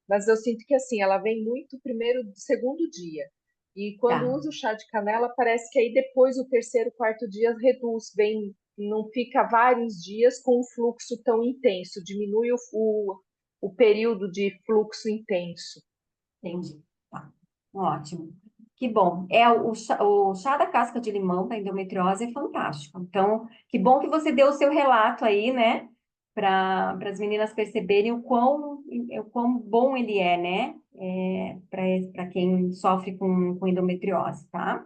S2: mas eu sinto que assim, ela vem muito primeiro, segundo dia. E quando
S1: Tá.
S2: usa o chá de canela, parece que aí depois o terceiro, quarto dia reduz, vem, não fica vários dias com um fluxo tão intenso, diminui o período de fluxo intenso.
S1: Entendi. Tá. Ótimo. Que bom. O chá da casca de limão para endometriose é fantástico. Então, que bom que você deu o seu relato aí, né? Para as meninas perceberem o quão bom ele é, né? Para quem sofre com endometriose, tá?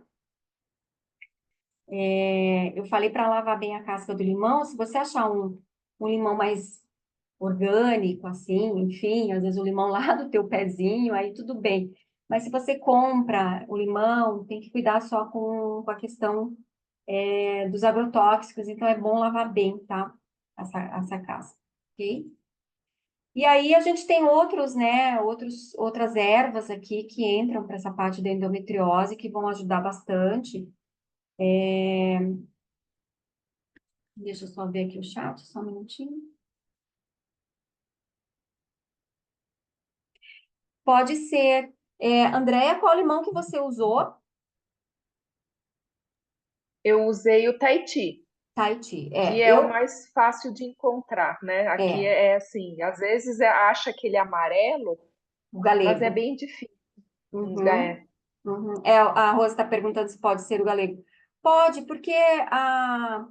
S1: Eu falei para lavar bem a casca do limão. Se você achar um limão mais orgânico, assim, enfim, às vezes o limão lá do teu pezinho, aí tudo bem. Mas se você compra o limão, tem que cuidar só com a questão dos agrotóxicos, então é bom lavar bem, tá? Essa casca, ok? E aí a gente tem outros, né, outras ervas aqui que entram para essa parte da endometriose, que vão ajudar bastante. Deixa eu só ver aqui o chat, só um minutinho. Pode ser. Andréia, qual limão que você usou?
S2: Eu usei o Tahiti,
S1: Tahiti.
S2: que é o mais fácil de encontrar, né? Aqui
S1: É,
S2: é assim, às vezes acha que ele é amarelo,
S1: o
S2: mas é
S1: galego.
S2: bem difícil.
S1: Uhum, uhum. A Rosa está perguntando se pode ser o galego. Pode, porque a,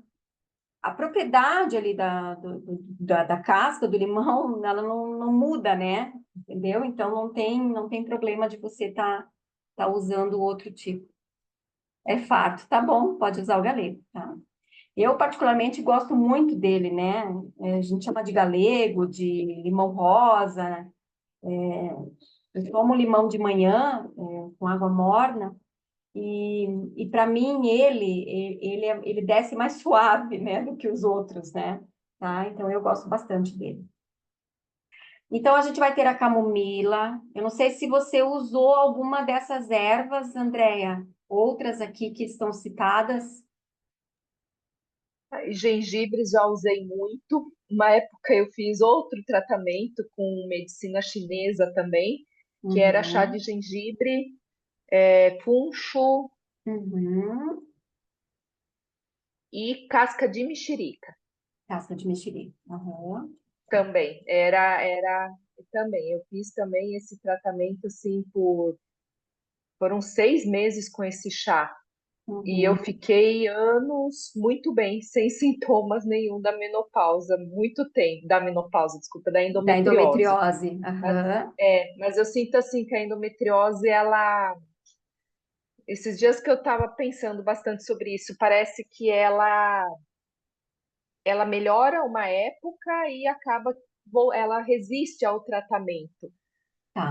S1: a propriedade ali da casca do limão, ela não muda, né? Entendeu? Então não tem problema de você tá usando outro tipo. É fato, tá bom, pode usar o galego, tá? Eu, particularmente, gosto muito dele, né? A gente chama de galego, de limão rosa. Eu tomo limão de manhã, com água morna, e para mim ele desce mais suave, né, do que os outros, né? Tá? Então eu gosto bastante dele. Então a gente vai ter a camomila. Eu não sei se você usou alguma dessas ervas, Andréia. Outras aqui que estão citadas.
S2: Gengibre já usei muito. Uma época eu fiz outro tratamento com medicina chinesa também, que era chá de
S1: Uhum,
S2: gengibre, funcho
S1: uhum.
S2: e casca de mexerica
S1: Casca de mexerica. Uhum,
S2: também. Era também. Eu fiz também esse tratamento assim foram 6 meses com esse chá. E eu
S1: uhum.
S2: fiquei anos muito bem, sem sintomas nenhum da menopausa, muito tempo, da menopausa, desculpa, da
S1: Da
S2: endometriose.
S1: endometriose.
S2: Mas,
S1: Aham.
S2: mas eu sinto assim que a endometriose, ela, esses dias que eu estava pensando bastante sobre isso, parece que ela melhora uma época e acaba, ela resiste ao tratamento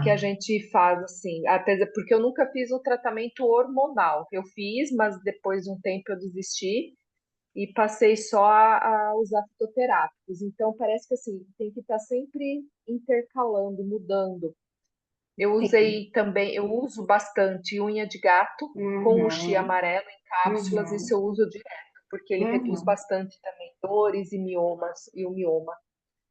S2: que
S1: Tá.
S2: a gente faz assim, apesar porque eu nunca fiz o tratamento hormonal. Eu fiz, mas depois de um tempo eu desisti e passei só a usar fitoterápicos. Então parece que assim, tem que estar sempre intercalando, mudando. Eu
S1: Sim.
S2: usei também, eu uso bastante unha de gato com o chia
S1: Uhum.
S2: amarelo em cápsulas, isso
S1: Uhum.
S2: eu uso direto porque ele reduz
S1: Uhum,
S2: bastante também dores e miomas e o mioma.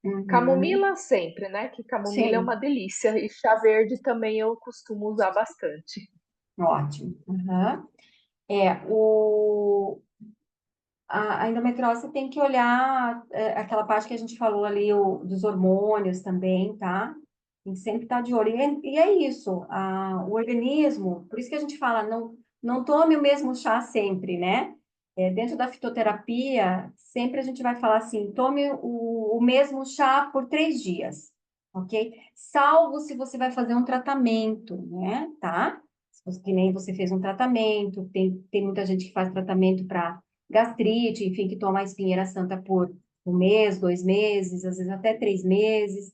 S1: uhum.
S2: Camomila sempre, né? Que camomila é uma
S1: Sim,
S2: delícia. E chá verde também eu costumo usar bastante.
S1: ótimo. Uhum. A endometriose tem que olhar aquela parte que a gente falou ali, dos hormônios também, tá? Tem que sempre estar de olho. E é isso, o organismo, por isso que a gente fala, não tome o mesmo chá sempre, né? Dentro da fitoterapia, sempre a gente vai falar assim, tome o mesmo chá por 3 dias, ok? Salvo se você vai fazer um tratamento, né? Tá? Que nem você fez um tratamento, tem muita gente que faz tratamento para gastrite, enfim, que toma a espinheira santa por 1 mês, 2 meses, às vezes até 3 meses,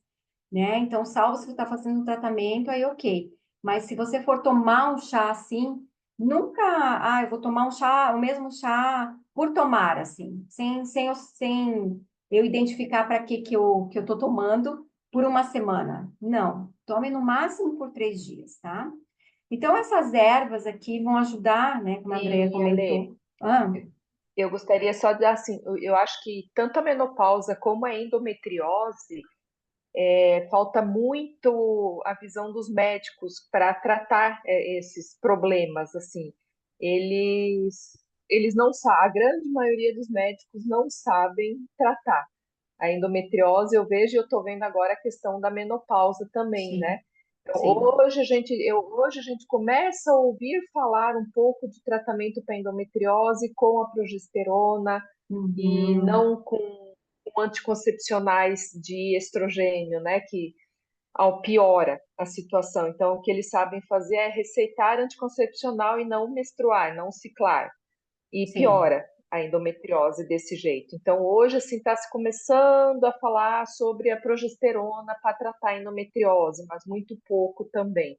S1: né? Então, salvo se você está fazendo um tratamento, aí ok. Mas se você for tomar um chá assim, nunca, eu vou tomar um chá, o mesmo chá por tomar, assim, sem eu identificar para que eu tô tomando por uma semana. Não, tome no máximo por 3 dias, tá? Então, essas ervas aqui vão ajudar, né, como a Andrea
S2: E, Ale,
S1: comentou. Ah,
S2: eu gostaria só de dar assim, eu acho que tanto a menopausa como a endometriose falta muito a visão dos médicos para tratar esses problemas, assim. Eles eles não sabem, a grande maioria dos médicos não sabem tratar. A endometriose eu vejo e eu estou vendo agora a questão da menopausa também, né?
S1: sim,
S2: Então,
S1: sim.
S2: hoje a gente começa a ouvir falar um pouco de tratamento para endometriose com a progesterona e
S1: Uhum,
S2: não com anticoncepcionais de estrogênio, né? Que piora a situação. Então, o que eles sabem fazer é receitar anticoncepcional e não menstruar, não ciclar e
S1: sim,
S2: piora a endometriose desse jeito. Então, hoje, assim, está se começando a falar sobre a progesterona para tratar a endometriose, mas muito pouco também.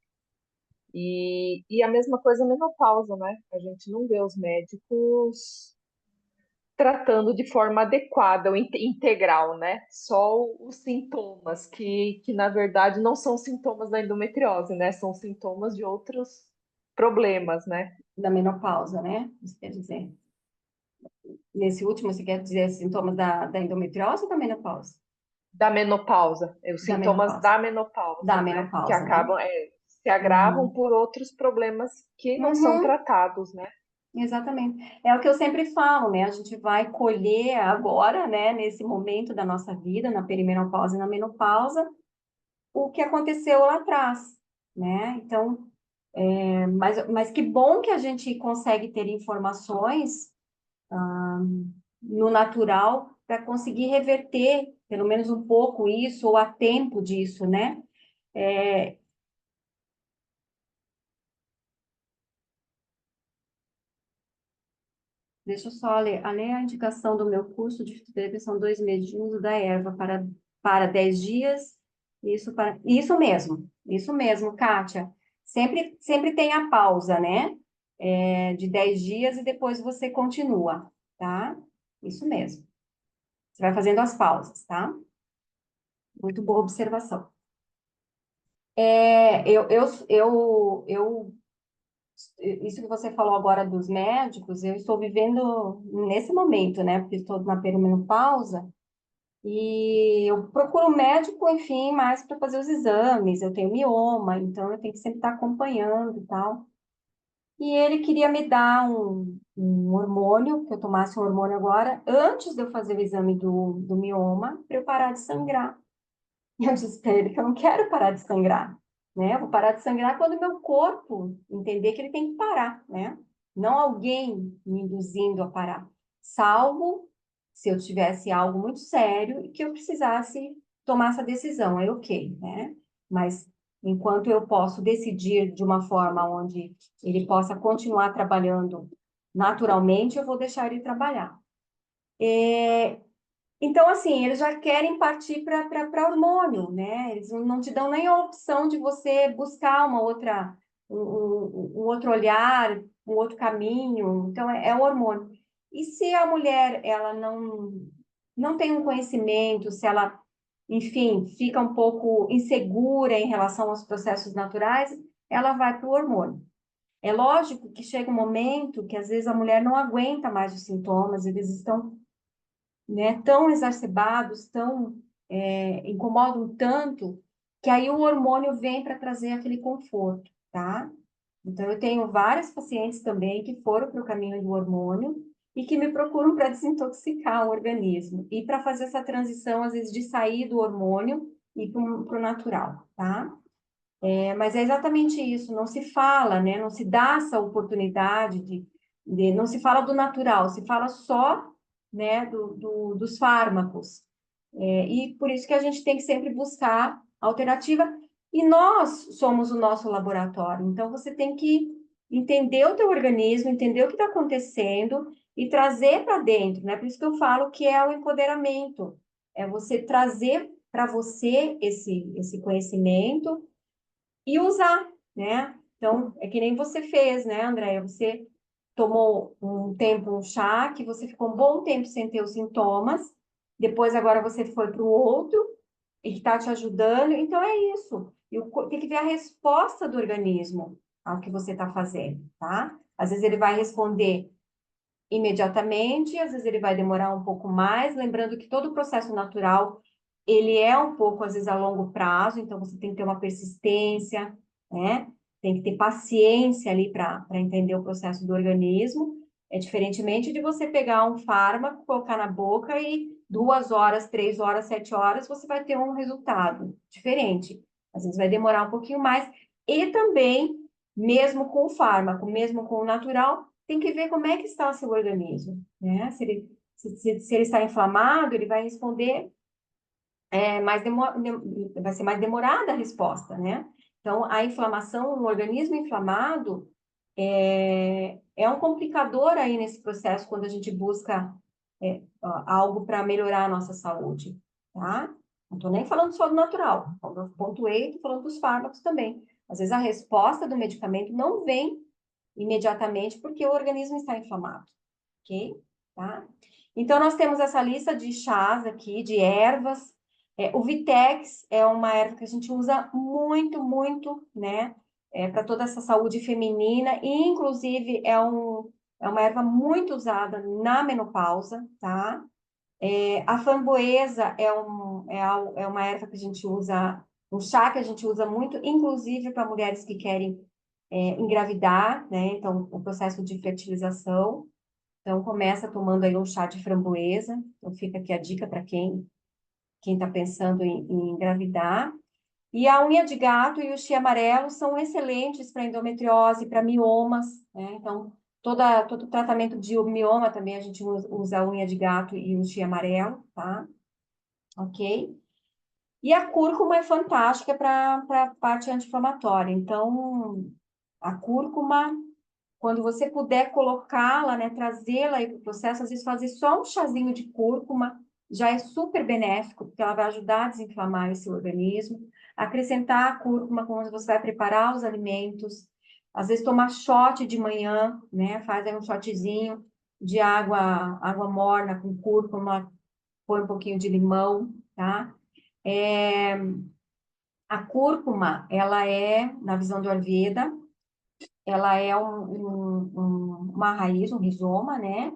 S2: E a mesma coisa a menopausa, né? A gente não vê os médicos tratando de forma adequada ou integral, né? Só os sintomas, que na verdade não são sintomas da endometriose, né? São sintomas de outros problemas, né?
S1: da menopausa, né? Isso quer dizer. Nesse último, você quer dizer sintomas da endometriose ou da menopausa?
S2: Da menopausa, os
S1: Da
S2: sintomas
S1: menopausa.
S2: da
S1: Da
S2: menopausa, né? Que
S1: menopausa, né?
S2: acabam, se agravam
S1: Uhum.
S2: por outros problemas que não são
S1: Uhum,
S2: tratados, né?
S1: exatamente. É o que eu sempre falo, né? A gente vai colher agora, né, nesse momento da nossa vida, na perimenopausa e na menopausa, o que aconteceu lá atrás, né? Então, mas que bom que a gente consegue ter informações no natural para conseguir reverter, pelo menos um pouco isso, ou a tempo disso, né? É, deixa eu só ler a indicação do meu curso de fitoterapia, são 2 meses de uso da erva para 10 dias, isso mesmo, Kátia. Sempre tem a pausa, né? De 10 dias e depois você continua, tá? Isso mesmo. Você vai fazendo as pausas, tá? Muito boa observação. É, isso que você falou agora dos médicos, eu estou vivendo nesse momento, né? Porque estou na perimenopausa e eu procuro um médico, enfim, mais para fazer os exames. Eu tenho mioma, então eu tenho que sempre estar acompanhando e tal. E ele queria me dar um hormônio, que eu tomasse um hormônio agora, antes de eu fazer o exame do mioma, para eu parar de sangrar. E eu disse para ele que eu não quero parar de sangrar, né? Eu vou parar de sangrar quando o meu corpo entender que ele tem que parar, né? Não alguém me induzindo a parar. Salvo se eu tivesse algo muito sério e que eu precisasse tomar essa decisão, aí ok, né? Mas enquanto eu posso decidir de uma forma onde ele possa continuar trabalhando naturalmente, eu vou deixar ele trabalhar. Então, assim, eles já querem partir para hormônio, né? Eles não te dão nem a opção de você buscar um outro olhar, um outro caminho. Então, é o hormônio. E se a mulher, ela não tem um conhecimento, se ela, enfim, fica um pouco insegura em relação aos processos naturais, ela vai para o hormônio. É lógico que chega um momento que às vezes a mulher não aguenta mais os sintomas, eles estão, né, tão exacerbados, incomodam tanto, que aí o hormônio vem para trazer aquele conforto, tá? Então, eu tenho várias pacientes também que foram para o caminho do hormônio e que me procuram para desintoxicar o organismo e para fazer essa transição, às vezes, de sair do hormônio e para o natural, tá? Mas é exatamente isso, não se fala, né? Não se dá essa oportunidade não se fala do natural, se fala só, né, dos fármacos. E por isso que a gente tem que sempre buscar alternativa. E nós somos o nosso laboratório. Então, você tem que entender o teu organismo, entender o que está acontecendo e trazer para dentro, né? Por isso que eu falo que é o empoderamento. É você trazer para você esse conhecimento e usar, né? Então, é que nem você fez, né, Andréia? Você tomou um tempo um chá, que você ficou um bom tempo sem ter os sintomas, depois agora você foi para o outro e que está te ajudando. Então, é isso. Tem que ver a resposta do organismo ao que você está fazendo, tá? Às vezes ele vai responder imediatamente, às vezes ele vai demorar um pouco mais, lembrando que todo o processo natural, ele é um pouco, às vezes, a longo prazo, então você tem que ter uma persistência, né? Tem que ter paciência ali para entender o processo do organismo, diferentemente de você pegar um fármaco, colocar na boca e 2 horas, 3 horas, 7 horas, você vai ter um resultado diferente. Às vezes vai demorar um pouquinho mais, e também, mesmo com o fármaco, mesmo com o natural, tem que ver como é que está o seu organismo, né? Se ele está inflamado, ele vai responder, vai ser mais demorada a resposta, né? Então, a inflamação, um organismo inflamado é um complicador aí nesse processo quando a gente busca algo para melhorar a nossa saúde, tá? Não estou nem falando só do natural, quando eu pontuei, estou falando dos fármacos também. Às vezes a resposta do medicamento não vem imediatamente porque o organismo está inflamado, ok? Tá? Então, nós temos essa lista de chás aqui, de ervas. O Vitex é uma erva que a gente usa muito, muito, né? Para toda essa saúde feminina, e inclusive é uma erva muito usada na menopausa, tá? A framboesa é uma erva que a gente usa, um chá que a gente usa muito, inclusive para mulheres que querem engravidar, né? Então, o processo de fertilização. Então, começa tomando aí um chá de framboesa. Então, fica aqui a dica para quem está pensando em engravidar. E a unha de gato e o chia amarelo são excelentes para endometriose, para miomas, né? Então, todo tratamento de mioma também a gente usa a unha de gato e o chia amarelo, tá? Ok? E a cúrcuma é fantástica para a parte anti-inflamatória. Então, a cúrcuma, quando você puder colocá-la, né, trazê-la aí para o processo, às vezes fazer só um chazinho de cúrcuma já é super benéfico, porque ela vai ajudar a desinflamar esse organismo. Acrescentar a cúrcuma quando você vai preparar os alimentos. Às vezes tomar shot de manhã, né? Faz aí um shotzinho de água morna com cúrcuma, põe um pouquinho de limão, tá? É, a cúrcuma, ela na visão do Ayurveda, ela é uma raiz, um rizoma, né?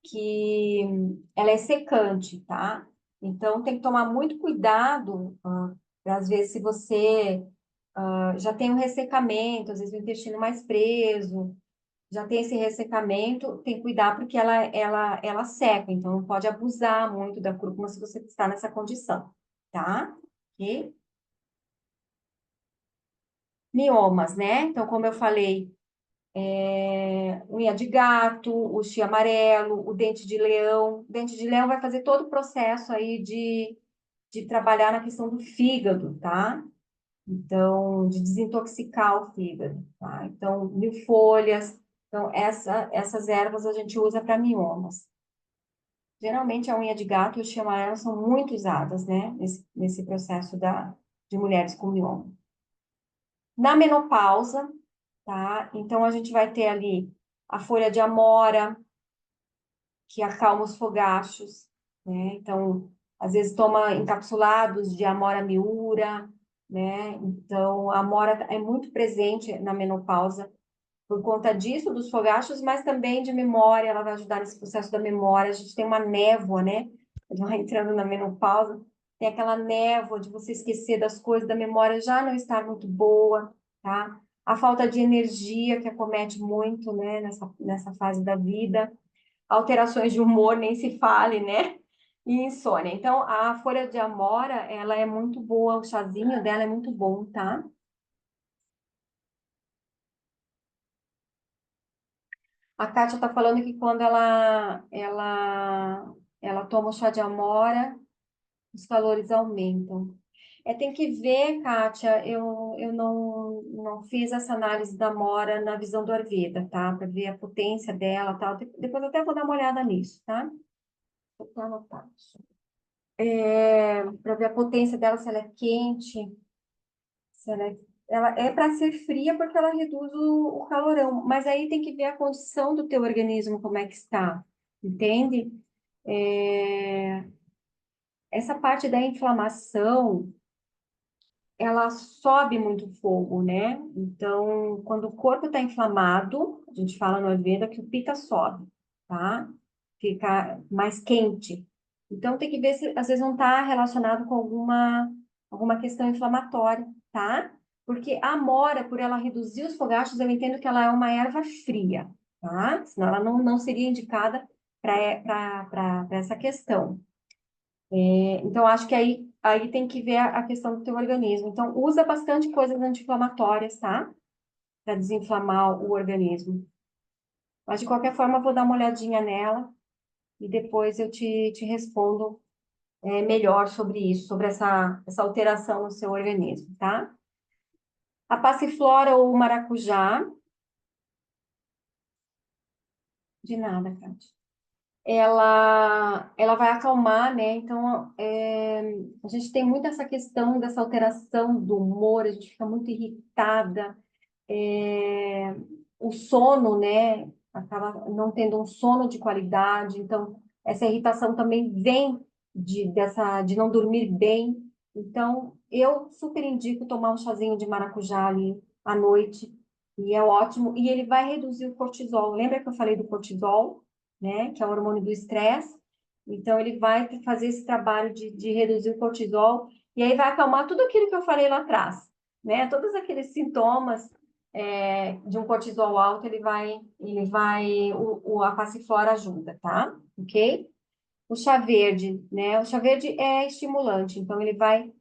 S1: Que ela é secante, tá? Então, tem que tomar muito cuidado, às vezes, se você já tem um ressecamento, às vezes o intestino mais preso, já tem esse ressecamento, tem que cuidar porque ela seca, então não pode abusar muito da cúrcuma se você está nessa condição, tá? Ok? Miomas, né? Então, como eu falei, unha de gato, o chia amarelo, o dente de leão. O dente de leão vai fazer todo o processo aí de trabalhar na questão do fígado, tá? Então, de desintoxicar o fígado, tá? Então, mil folhas. Então, essas ervas a gente usa para miomas. Geralmente, a unha de gato e o chia amarelo são muito usadas, né? Nesse processo de mulheres com mioma. Na menopausa, tá? Então, a gente vai ter ali a folha de amora, que acalma os fogachos, né? Então, às vezes toma encapsulados de amora miura, né? Então, a amora é muito presente na menopausa, por conta disso, dos fogachos, mas também de memória, ela vai ajudar nesse processo da memória. A gente tem uma névoa, né? Vai entrando na menopausa, tem aquela névoa de você esquecer das coisas, da memória já não estar muito boa, tá? A falta de energia que acomete muito, né, nessa fase da vida. Alterações de humor, nem se fale, né? E insônia. Então, a folha de amora, ela é muito boa, o chazinho dela é muito bom, tá? A Kátia tá falando que quando ela toma o chá de amora, os valores aumentam. Tem que ver, Kátia, eu não fiz essa análise da amora na visão do Ayurveda, tá? Para ver a potência dela, tal. Depois eu até vou dar uma olhada nisso, tá? Vou anotar. Para ver a potência dela, se ela é quente, se ela é para ser fria porque ela reduz o calorão, mas aí tem que ver a condição do teu organismo, como é que está, entende? É, essa parte da inflamação, ela sobe muito o fogo, né? Então, quando o corpo está inflamado, a gente fala no Ayurveda que o pita sobe, tá? Fica mais quente. Então, tem que ver se às vezes não está relacionado com alguma questão inflamatória, tá? Porque a amora, por ela reduzir os fogachos, eu entendo que ela é uma erva fria, tá? Senão ela não seria indicada para essa questão. Então, acho que aí tem que ver a questão do teu organismo. Então, usa bastante coisas anti-inflamatórias, tá? Para desinflamar o organismo. Mas, de qualquer forma, eu vou dar uma olhadinha nela e depois eu te respondo melhor sobre isso, sobre essa alteração no seu organismo, tá? A passiflora ou o maracujá, de nada, Kátia. Ela vai acalmar, né? Então, a gente tem muito essa questão dessa alteração do humor, a gente fica muito irritada, é, o sono, né? Acaba não tendo um sono de qualidade, então essa irritação também vem de não dormir bem. Então, eu super indico tomar um chazinho de maracujá ali à noite, e é ótimo, e ele vai reduzir o cortisol. Lembra que eu falei do cortisol, né? Que é o hormônio do estresse? Então, ele vai fazer esse trabalho de reduzir o cortisol, e aí vai acalmar tudo aquilo que eu falei lá atrás, né? Todos aqueles sintomas de um cortisol alto, a passiflora ajuda, tá? Ok? O chá verde, né? O chá verde é estimulante, então ele vai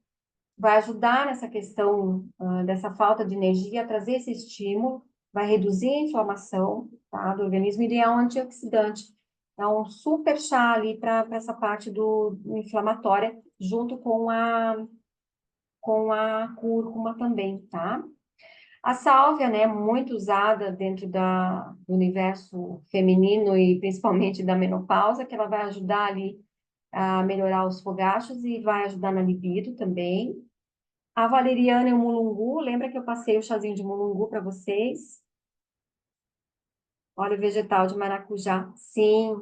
S1: ajudar nessa questão dessa falta de energia, a trazer esse estímulo, vai reduzir a inflamação, tá, do organismo, e ele é um antioxidante. É um super chá ali para essa parte do inflamatória, junto com a cúrcuma também, tá? A sálvia, né, muito usada dentro do universo feminino e principalmente da menopausa, que ela vai ajudar ali a melhorar os fogachos e vai ajudar na libido também. A valeriana e o mulungu, lembra que eu passei o chazinho de mulungu para vocês? Óleo vegetal de maracujá, sim.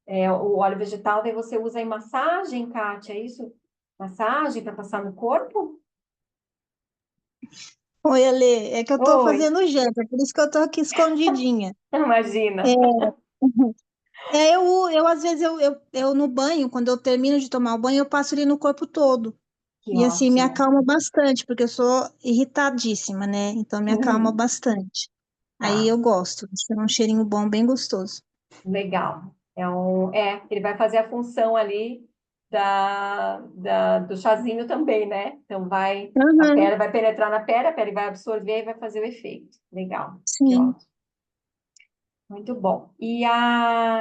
S1: O óleo vegetal, daí você usa em massagem, Kátia, é isso? Massagem para passar no corpo?
S3: Oi, Ale, é que eu tô
S1: Oi,
S3: fazendo janta, por isso que eu tô aqui escondidinha. É,
S1: imagina.
S3: eu às vezes eu no banho, quando eu termino de tomar o banho, eu passo ele no corpo todo.
S1: Que
S3: E assim me
S1: ótimo.
S3: acalma bastante, porque eu sou irritadíssima, né? Então me acalma bastante. Aí
S1: Tá.
S3: eu gosto, isso é um cheirinho bom, bem gostoso.
S1: Legal. Ele vai fazer a função ali do chazinho também, né? Então a
S3: Uhum,
S1: pele vai penetrar na pele, a pele vai absorver e vai fazer o efeito. Legal. Que
S3: sim.
S1: ótimo. Muito bom.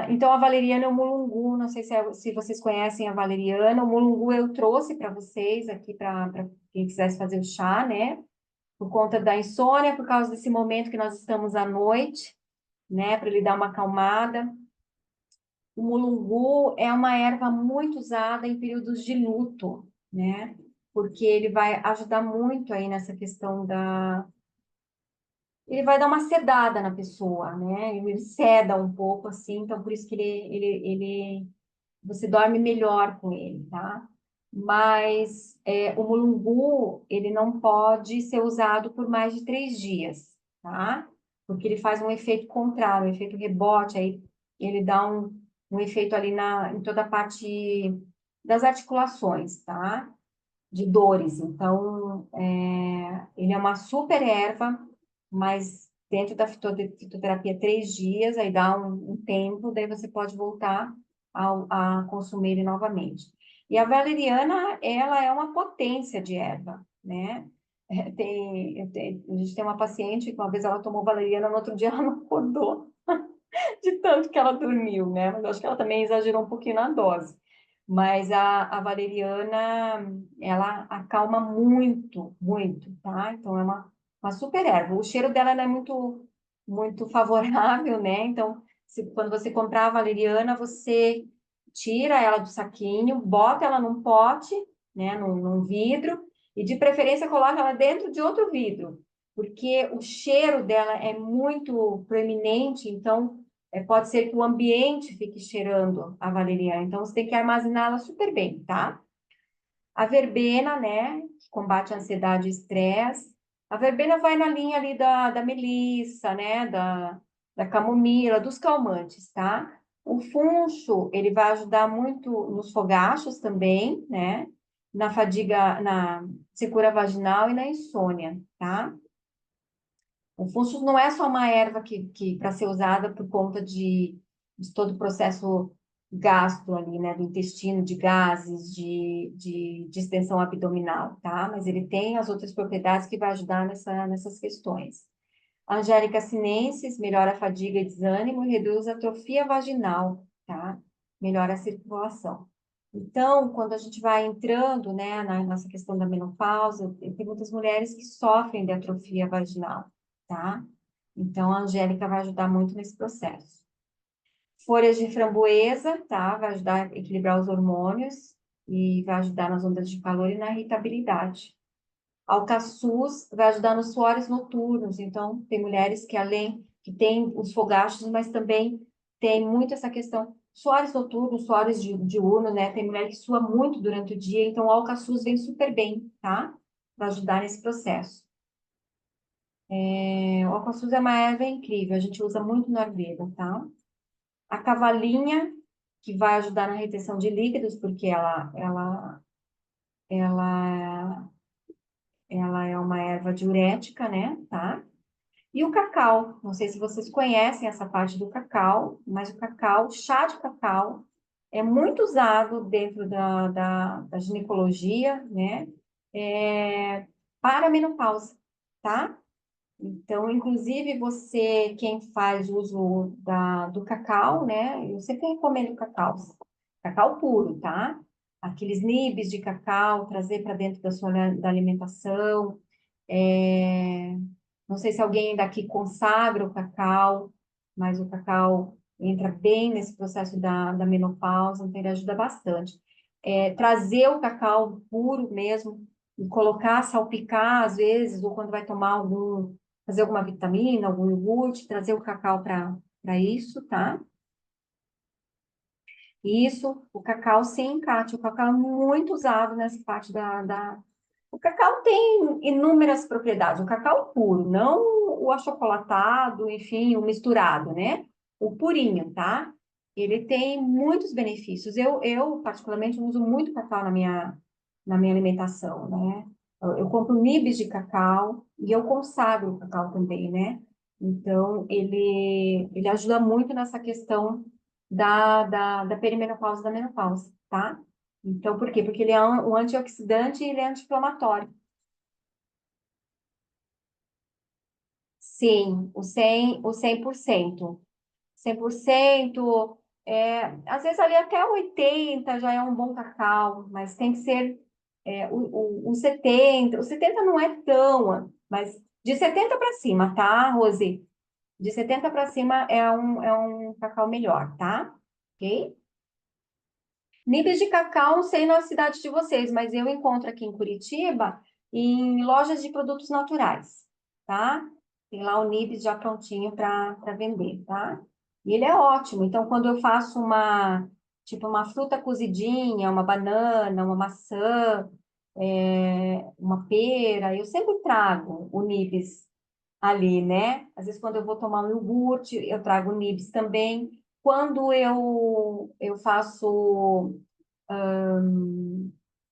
S1: Então a valeriana é o mulungu, não sei se vocês conhecem a valeriana. O mulungu eu trouxe para vocês aqui para quem quisesse fazer o chá, né? Por conta da insônia, por causa desse momento que nós estamos à noite, né? Para ele dar uma acalmada. O mulungu é uma erva muito usada em períodos de luto, né? Porque ele vai ajudar muito aí nessa questão Ele vai dar uma sedada na pessoa, né? Ele seda um pouco assim, então por isso que você dorme melhor com ele, tá? Mas o mulungu, ele não pode ser usado por mais de 3 dias, tá? porque ele faz um efeito contrário, um efeito rebote, aí ele dá um efeito ali em toda a parte das articulações, tá? De dores. Então, ele é uma super erva, mas dentro da fitoterapia 3 dias, aí dá um tempo, daí você pode voltar a consumir ele novamente. E a valeriana, ela é uma potência de erva, né? A gente tem uma paciente que uma vez ela tomou valeriana, no outro dia ela não acordou de tanto que ela dormiu, né? Mas eu acho que ela também exagerou um pouquinho na dose. Mas a valeriana, ela acalma muito, muito, tá? Então, é uma super erva. O cheiro dela não é muito, muito favorável, né? Então, quando você comprar a valeriana, você tira ela do saquinho, bota ela num pote, né? Num vidro, e de preferência coloca ela dentro de outro vidro, porque o cheiro dela é muito proeminente, então pode ser que o ambiente fique cheirando a valeriana, então você tem que armazená-la super bem, tá? A verbena, né, que combate a ansiedade e estresse. A verbena vai na linha ali da melissa, né, da camomila, dos calmantes, tá? O funcho, ele vai ajudar muito nos fogachos também, né? Na fadiga, na secura vaginal e na insônia, tá? O funcho não é só uma erva que para ser usada por conta de todo o processo gasto ali, né, do intestino, de gases, de distensão abdominal, tá? Mas ele tem as outras propriedades que vai ajudar nessas questões. A Angélica sinensis melhora a fadiga e desânimo e reduz a atrofia vaginal, tá? Melhora a circulação. Então, quando a gente vai entrando, né, nessa questão da menopausa, tem muitas mulheres que sofrem de atrofia vaginal, tá? Então, a Angélica vai ajudar muito nesse processo. Folhas de framboesa, tá? Vai ajudar a equilibrar os hormônios e vai ajudar nas ondas de calor e na irritabilidade. Alcaçuz vai ajudar nos suores noturnos. Então, tem mulheres que além que têm os fogachos, mas também tem muito essa questão suores noturnos, suores diurno, né? Tem mulher que sua muito durante o dia, então o alcaçuz vem super bem, tá? Para ajudar nesse processo. O alcaçuz é uma erva incrível, a gente usa muito na Ayurveda, tá? A cavalinha, que vai ajudar na retenção de líquidos, porque ela, ela é uma erva diurética, né? Tá? E o cacau, não sei se vocês conhecem essa parte do cacau, mas o cacau, o chá de cacau, é muito usado dentro da ginecologia, né? Para a menopausa, tá? Então, inclusive, você, quem faz uso do cacau, né? Eu sempre recomendo cacau puro, tá? Aqueles nibs de cacau, trazer para dentro da sua da alimentação. É, Não sei se alguém daqui consagra o cacau, mas o cacau entra bem nesse processo da menopausa, então ele ajuda bastante. Trazer o cacau puro mesmo e colocar, salpicar às vezes, ou quando vai tomar fazer alguma vitamina, algum iogurte, trazer o cacau para isso, tá? Isso, o cacau sim, Kátia, o cacau é muito usado nessa parte O cacau tem inúmeras propriedades, o cacau puro, não o achocolatado, enfim, o misturado, né? O purinho, tá? Ele tem muitos benefícios. Eu particularmente, uso muito cacau na minha alimentação, né? Eu compro nibs de cacau e eu consagro o cacau também, né? Então, ele ajuda muito nessa questão da perimenopausa e da menopausa, tá? Então, por quê? Porque ele é um antioxidante e ele é anti-inflamatório. Sim, o 100%. 100%, às vezes ali até 80 já é um bom cacau, mas tem que ser o 70. O 70 não é tão, mas de 70 para cima, tá, Rose? De 70 para cima é um cacau melhor, tá? Ok? Nibs de cacau, não sei na cidade de vocês, mas eu encontro aqui em Curitiba em lojas de produtos naturais, tá? Tem lá o nibs já prontinho para vender, tá? E ele é ótimo. Então, quando eu faço tipo uma fruta cozidinha, uma banana, uma maçã, uma pera, eu sempre trago o nibs ali, né? Às vezes, quando eu vou tomar um iogurte, eu trago nibs também. Quando eu faço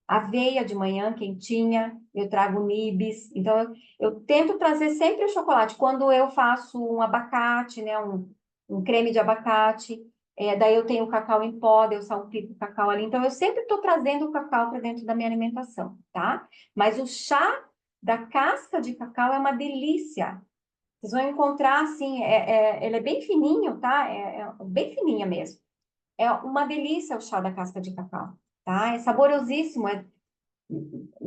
S1: aveia de manhã, quentinha, eu trago nibs. Então, eu tento trazer sempre o chocolate. Quando eu faço um abacate, né? Um creme de abacate, daí eu tenho o cacau em pó, daí eu salpico o cacau ali. Então, eu sempre estou trazendo o cacau para dentro da minha alimentação, tá? Mas o chá da casca de cacau é uma delícia. Vocês vão encontrar, assim, ele é bem fininho, tá? É bem fininha mesmo. É uma delícia o chá da casca de cacau, tá? É saborosíssimo.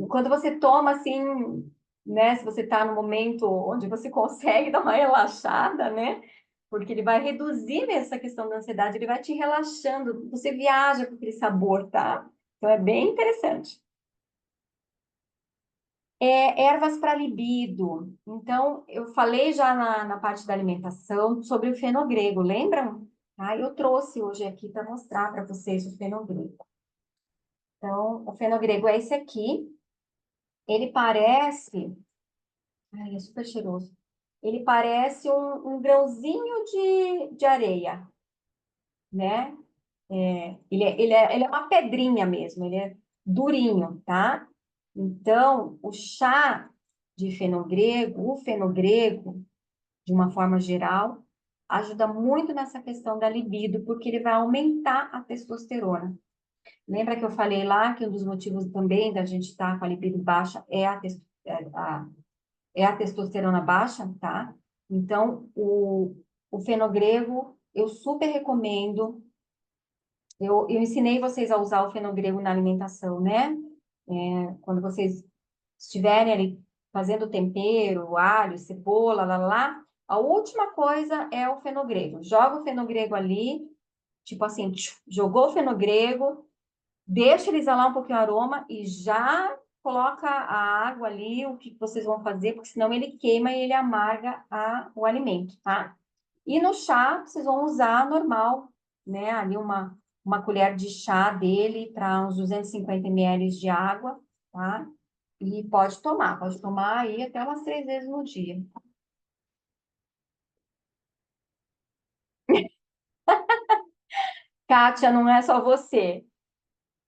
S1: Quando você toma, assim, né? Se você tá no momento onde você consegue dar uma relaxada, né? Porque ele vai reduzir essa questão da ansiedade, ele vai te relaxando. Você viaja com aquele sabor, tá? Então, é bem interessante. Ervas para libido. Então, eu falei já na parte da alimentação sobre o fenogrego, lembram? Ah, eu trouxe hoje aqui para mostrar para vocês o fenogrego. Então, o fenogrego é esse aqui. Ele parece... Ai, é super cheiroso. Ele parece um grãozinho de areia, né? Ele é uma pedrinha mesmo, ele é durinho, tá? Então, o chá de fenogrego, o fenogrego, de uma forma geral, ajuda muito nessa questão da libido, porque ele vai aumentar a testosterona. Lembra que eu falei lá que um dos motivos também da gente estar com a libido baixa é a testosterona baixa, tá? Então, o fenogrego, eu super recomendo. Eu ensinei vocês a usar o fenogrego na alimentação, né? Quando vocês estiverem ali fazendo tempero, alho, cebola, lá, a última coisa é o fenogrego. Joga o fenogrego ali, tipo assim, jogou o fenogrego, deixa ele exalar um pouquinho o aroma e já coloca a água ali, o que vocês vão fazer, porque senão ele queima e ele amarga o alimento, tá? E no chá, vocês vão usar normal, né? Ali uma colher de chá dele para uns 250 ml de água, tá? E pode tomar aí até umas 3 vezes no dia. Kátia, não é só você.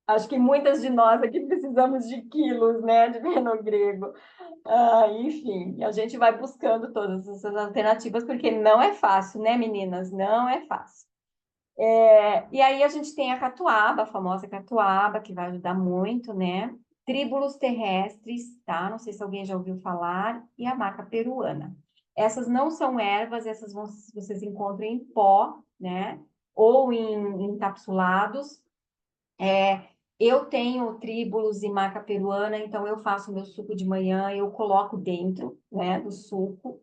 S1: Acho que muitas de nós aqui precisamos de quilos, né, de fenogrego. Enfim, a gente vai buscando todas essas alternativas, porque não é fácil, né, meninas? Não é fácil. E aí a gente tem a catuaba, a famosa catuaba, que vai ajudar muito, né? Tríbulos terrestres, tá? Não sei se alguém já ouviu falar, e a maca peruana. Essas não são ervas, essas vocês encontram em pó, né? Ou em encapsulados. Eu tenho tríbulos e maca peruana, então eu faço meu suco de manhã, eu coloco dentro, né, do suco,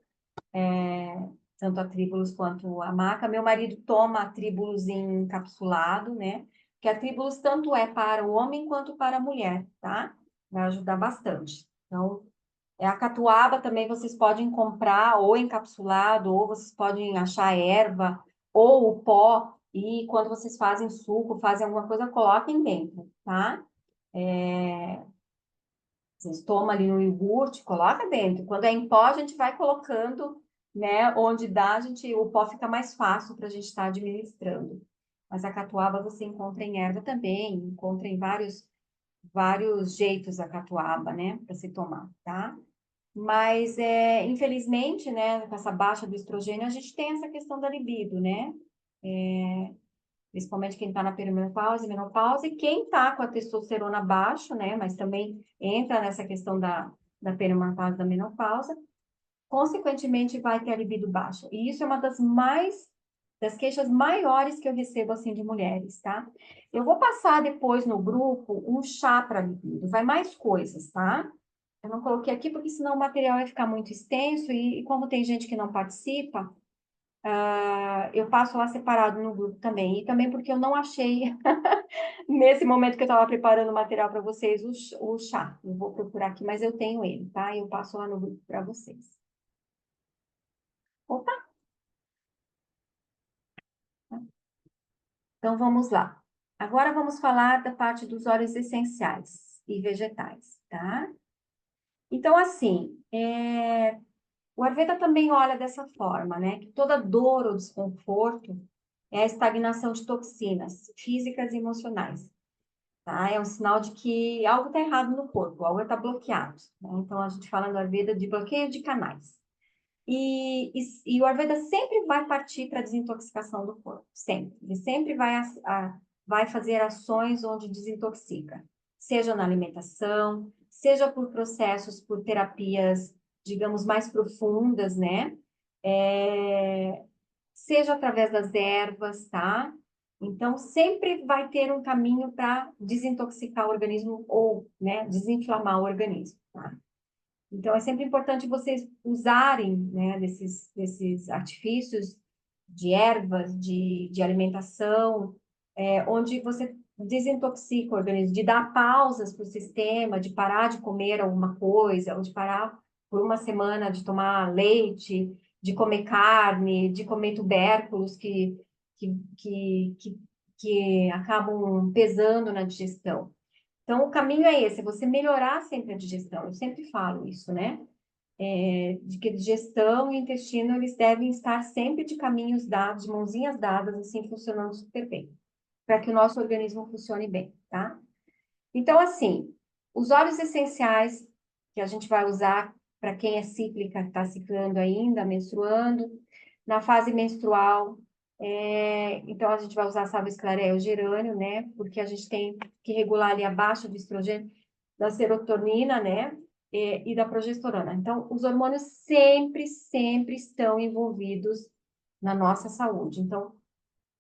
S1: tanto a Tribulus quanto a maca. Meu marido toma a Tribulus em encapsulado, né? Que a Tribulus tanto é para o homem quanto para a mulher, tá? Vai ajudar bastante. Então, a catuaba também vocês podem comprar ou encapsulado, ou vocês podem achar erva, ou o pó, e quando vocês fazem suco, fazem alguma coisa, coloquem dentro, tá? Vocês tomam ali no iogurte, coloca dentro. Quando é em pó, a gente vai colocando, né? Onde dá, o pó fica mais fácil para a gente estar administrando. Mas a catuaba você encontra em erva também, encontra em vários jeitos a catuaba, né? Para se tomar, tá? Mas, infelizmente, né? Com essa baixa do estrogênio, a gente tem essa questão da libido, né? Principalmente quem está na perimenopausa e menopausa, e quem está com a testosterona baixa, né, mas também entra nessa questão da perimenopausa e da menopausa, consequentemente vai ter a libido baixa. E isso é uma das queixas maiores que eu recebo, assim, de mulheres, tá? Eu vou passar depois no grupo um chá para libido, vai mais coisas, tá? Eu não coloquei aqui porque senão o material vai ficar muito extenso e como tem gente que não participa, eu passo lá separado no grupo também. E também porque eu não achei, nesse momento que eu estava preparando o material para vocês, o chá. Eu vou procurar aqui, mas eu tenho ele, tá? Eu passo lá no grupo para vocês. Opa! Então vamos lá. Agora vamos falar da parte dos óleos essenciais e vegetais, tá? Então, assim, O Ayurveda também olha dessa forma, né? Que toda dor ou desconforto é a estagnação de toxinas físicas e emocionais, tá? É um sinal de que algo está errado no corpo, algo está bloqueado, né? Então, a gente fala no Ayurveda de bloqueio de canais. E o Ayurveda sempre vai partir para a desintoxicação do corpo, sempre. Ele sempre vai fazer ações onde desintoxica, seja na alimentação, seja por processos, por terapias, digamos, mais profundas, né? Seja através das ervas, tá? Então, sempre vai ter um caminho para desintoxicar o organismo ou, né, desinflamar o organismo, tá? Então, é sempre importante vocês usarem, né, desses artifícios de ervas, de alimentação, onde você desintoxica o organismo, de dar pausas para o sistema, de parar de comer alguma coisa, ou de parar por uma semana de tomar leite, de comer carne, de comer tubérculos que, que, que, que acabam pesando na digestão. Então, o caminho é esse, é você melhorar sempre a digestão. Eu sempre falo isso, né? De que digestão e intestino, eles devem estar sempre de caminhos dados, de mãozinhas dadas, assim, funcionando super bem, para que o nosso organismo funcione bem, tá? Então, assim, os óleos essenciais que a gente vai usar para quem é cíclica, está ciclando ainda, menstruando, na fase menstrual, então a gente vai usar salve esclareia o gerânio, né? Porque a gente tem que regular ali abaixo do estrogênio, da serotonina, né? E da progesterona. Então, os hormônios sempre, sempre estão envolvidos na nossa saúde. Então,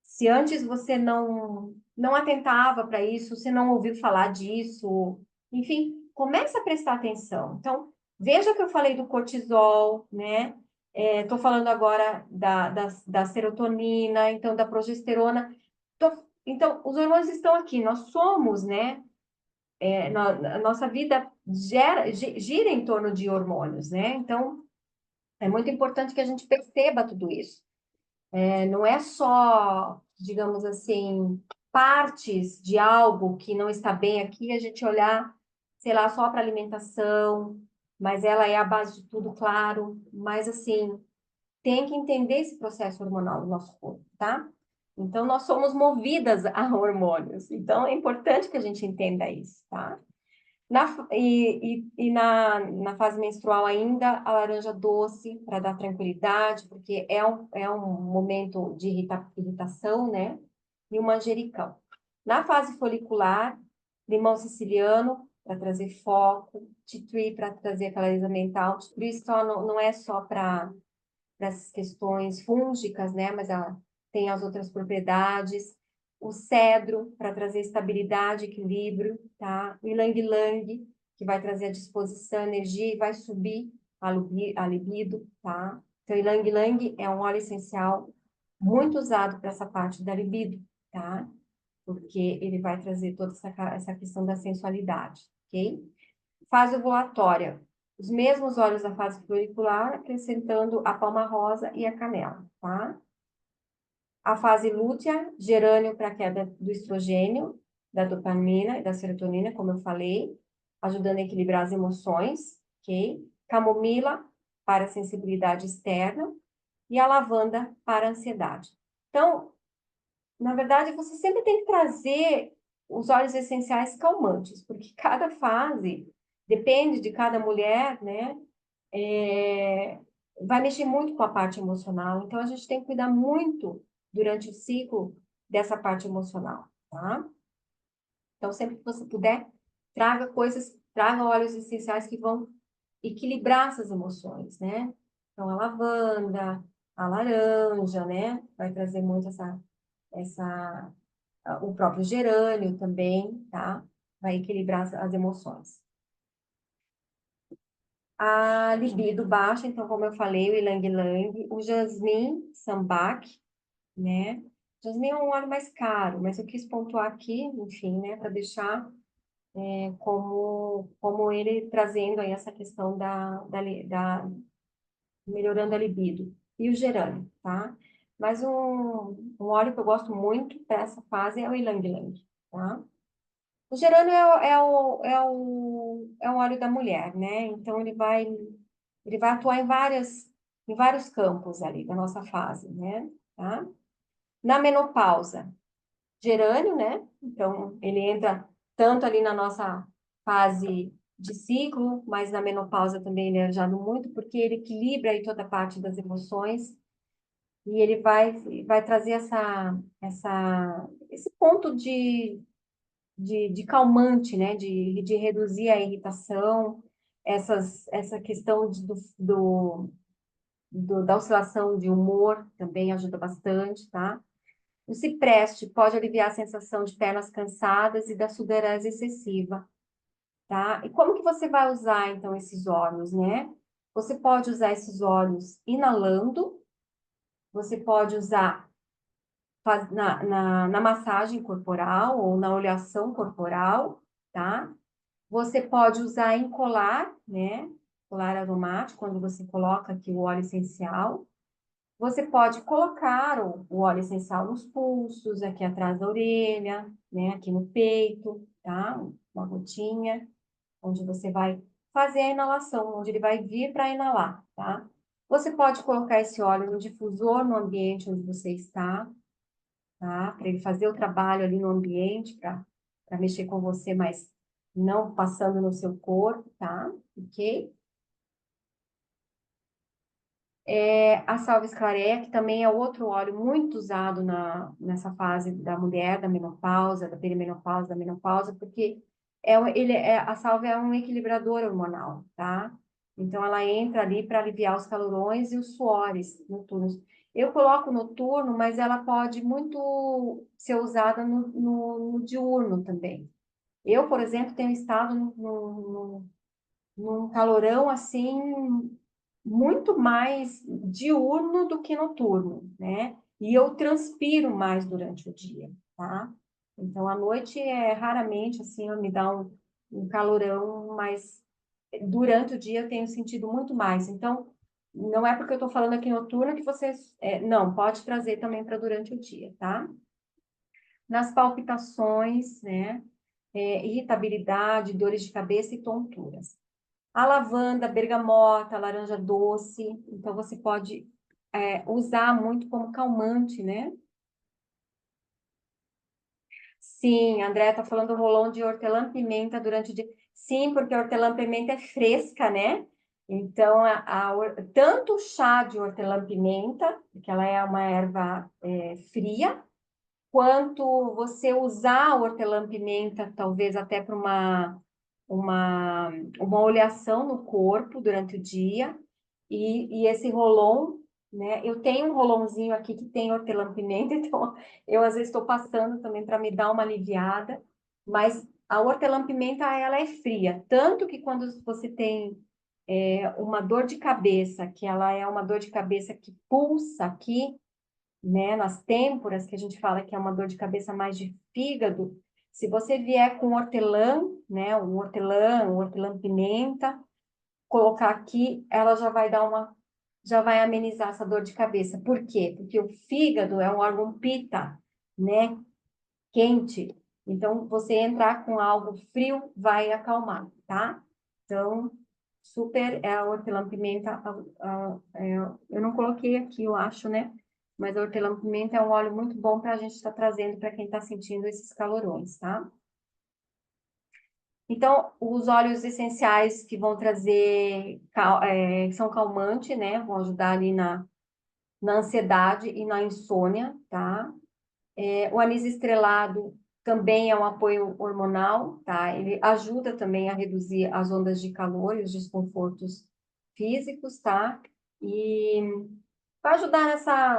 S1: se antes você não atentava para isso, você não ouviu falar disso, enfim, comece a prestar atenção. Então, veja que eu falei do cortisol, né? Estou falando agora da serotonina, então da progesterona. Então, os hormônios estão aqui, nós somos, né? A nossa vida gira em torno de hormônios, né? Então, é muito importante que a gente perceba tudo isso. Não é só, digamos assim, partes de algo que não está bem aqui, a gente olhar, sei lá, só para alimentação, mas ela é a base de tudo, claro. Mas, assim, tem que entender esse processo hormonal do nosso corpo, tá? Então, nós somos movidas a hormônios. Então, é importante que a gente entenda isso, tá? Na fase menstrual ainda, a laranja doce para dar tranquilidade, porque é um momento de irritação, né? E o manjericão. Na fase folicular, limão siciliano para trazer foco, tea tree para trazer clareza mental. Tea tree só não é só para essas questões fúngicas, né? Mas ela tem as outras propriedades. O cedro, para trazer estabilidade, equilíbrio, tá? O ylang-ylang, que vai trazer a disposição, a energia e vai subir a libido, tá? Então, o ylang-ylang é um óleo essencial muito usado para essa parte da libido, tá? Porque ele vai trazer toda essa questão da sensualidade, ok? Fase ovulatória, os mesmos óleos da fase folicular, acrescentando a palma rosa e a canela, tá? A fase lútea, gerânio para queda do estrogênio, da dopamina e da serotonina, como eu falei, ajudando a equilibrar as emoções, ok? Camomila para a sensibilidade externa e a lavanda para a ansiedade. Então, na verdade, você sempre tem que trazer os óleos essenciais calmantes, porque cada fase depende de cada mulher, né? É, vai mexer muito com a parte emocional. Então, a gente tem que cuidar muito durante o ciclo dessa parte emocional, tá? Então, sempre que você puder, traga óleos essenciais que vão equilibrar essas emoções, né? Então, a lavanda, a laranja, né? Vai trazer muito essa, o próprio gerânio também, tá? Vai equilibrar as emoções. A libido baixa, então, como eu falei, o ylang-ylang, o jasmim sambac, né? Jasmim é um óleo mais caro, mas eu quis pontuar aqui, enfim, né, para deixar como ele trazendo aí essa questão melhorando a libido. E o gerânio, tá? Mas um óleo que eu gosto muito para essa fase é o ylang-ylang, tá? O gerânio é um óleo da mulher, né? Então, ele vai atuar em várias em vários campos ali da nossa fase, né? Tá? Na menopausa, gerânio, né? Então, ele entra tanto ali na nossa fase de ciclo, mas na menopausa também ele é usado muito, porque ele equilibra aí toda a parte das emoções e ele vai trazer esse ponto de calmante, né? De reduzir a irritação, essa questão da oscilação de humor também ajuda bastante, tá? O cipreste pode aliviar a sensação de pernas cansadas e da sudorese excessiva, tá? E como que você vai usar, então, esses óleos, né? Você pode usar esses óleos inalando, você pode usar na massagem corporal ou na oleação corporal, tá? Você pode usar em colar, né? Colar aromático, quando você coloca aqui o óleo essencial. Você pode colocar o óleo essencial nos pulsos, aqui atrás da orelha, né? Aqui no peito, tá? Uma gotinha, onde você vai fazer a inalação, onde ele vai vir para inalar, tá? Você pode colocar esse óleo no difusor no ambiente onde você está, tá? Para ele fazer o trabalho ali no ambiente, para mexer com você, mas não passando no seu corpo, tá? Ok? A salve esclaré, que também é outro óleo muito usado nessa fase da mulher, da menopausa, da perimenopausa, da menopausa, porque a salve é um equilibrador hormonal, tá? Então, ela entra ali para aliviar os calorões e os suores noturnos. Eu coloco noturno, mas ela pode muito ser usada no diurno também. Eu, por exemplo, tenho estado num calorão assim muito mais diurno do que noturno, né? E eu transpiro mais durante o dia, tá? Então, à noite raramente, assim, me dá um calorão, mas durante o dia eu tenho sentido muito mais. Então, não é porque eu estou falando aqui noturno que vocês... não, pode trazer também para durante o dia, tá? Nas palpitações, né? Irritabilidade, dores de cabeça e tonturas. A lavanda, bergamota, laranja doce. Então, você pode usar muito como calmante, né? Sim, a Andrea está falando rolão de hortelã-pimenta durante o dia. Sim, porque a hortelã-pimenta é fresca, né? Então, tanto o chá de hortelã-pimenta, que ela é uma erva fria, quanto você usar a hortelã-pimenta, talvez até para uma, uma oleação no corpo durante o dia, e esse rolon, né? Eu tenho um rolonzinho aqui que tem hortelã-pimenta, então eu às vezes estou passando também para me dar uma aliviada, mas a hortelã-pimenta, ela é fria, tanto que quando você tem uma dor de cabeça, que ela é uma dor de cabeça que pulsa aqui, né, nas têmporas, que a gente fala que é uma dor de cabeça mais de fígado, se você vier com hortelã, né, um hortelã-pimenta, colocar aqui, ela já vai já vai amenizar essa dor de cabeça. Por quê? Porque o fígado é um órgão pita, né, quente. Então, você entrar com algo frio vai acalmar, tá? Então, super é a hortelã-pimenta. Eu não coloquei aqui, eu acho, né? Mas a hortelã-pimenta é um óleo muito bom para a gente estar trazendo para quem está sentindo esses calorões, tá? Então, os óleos essenciais que vão trazer, que são calmante, né? Vão ajudar ali na ansiedade e na insônia, tá? O anis estrelado também é um apoio hormonal, tá? Ele ajuda também a reduzir as ondas de calor e os desconfortos físicos, tá? E vai ajudar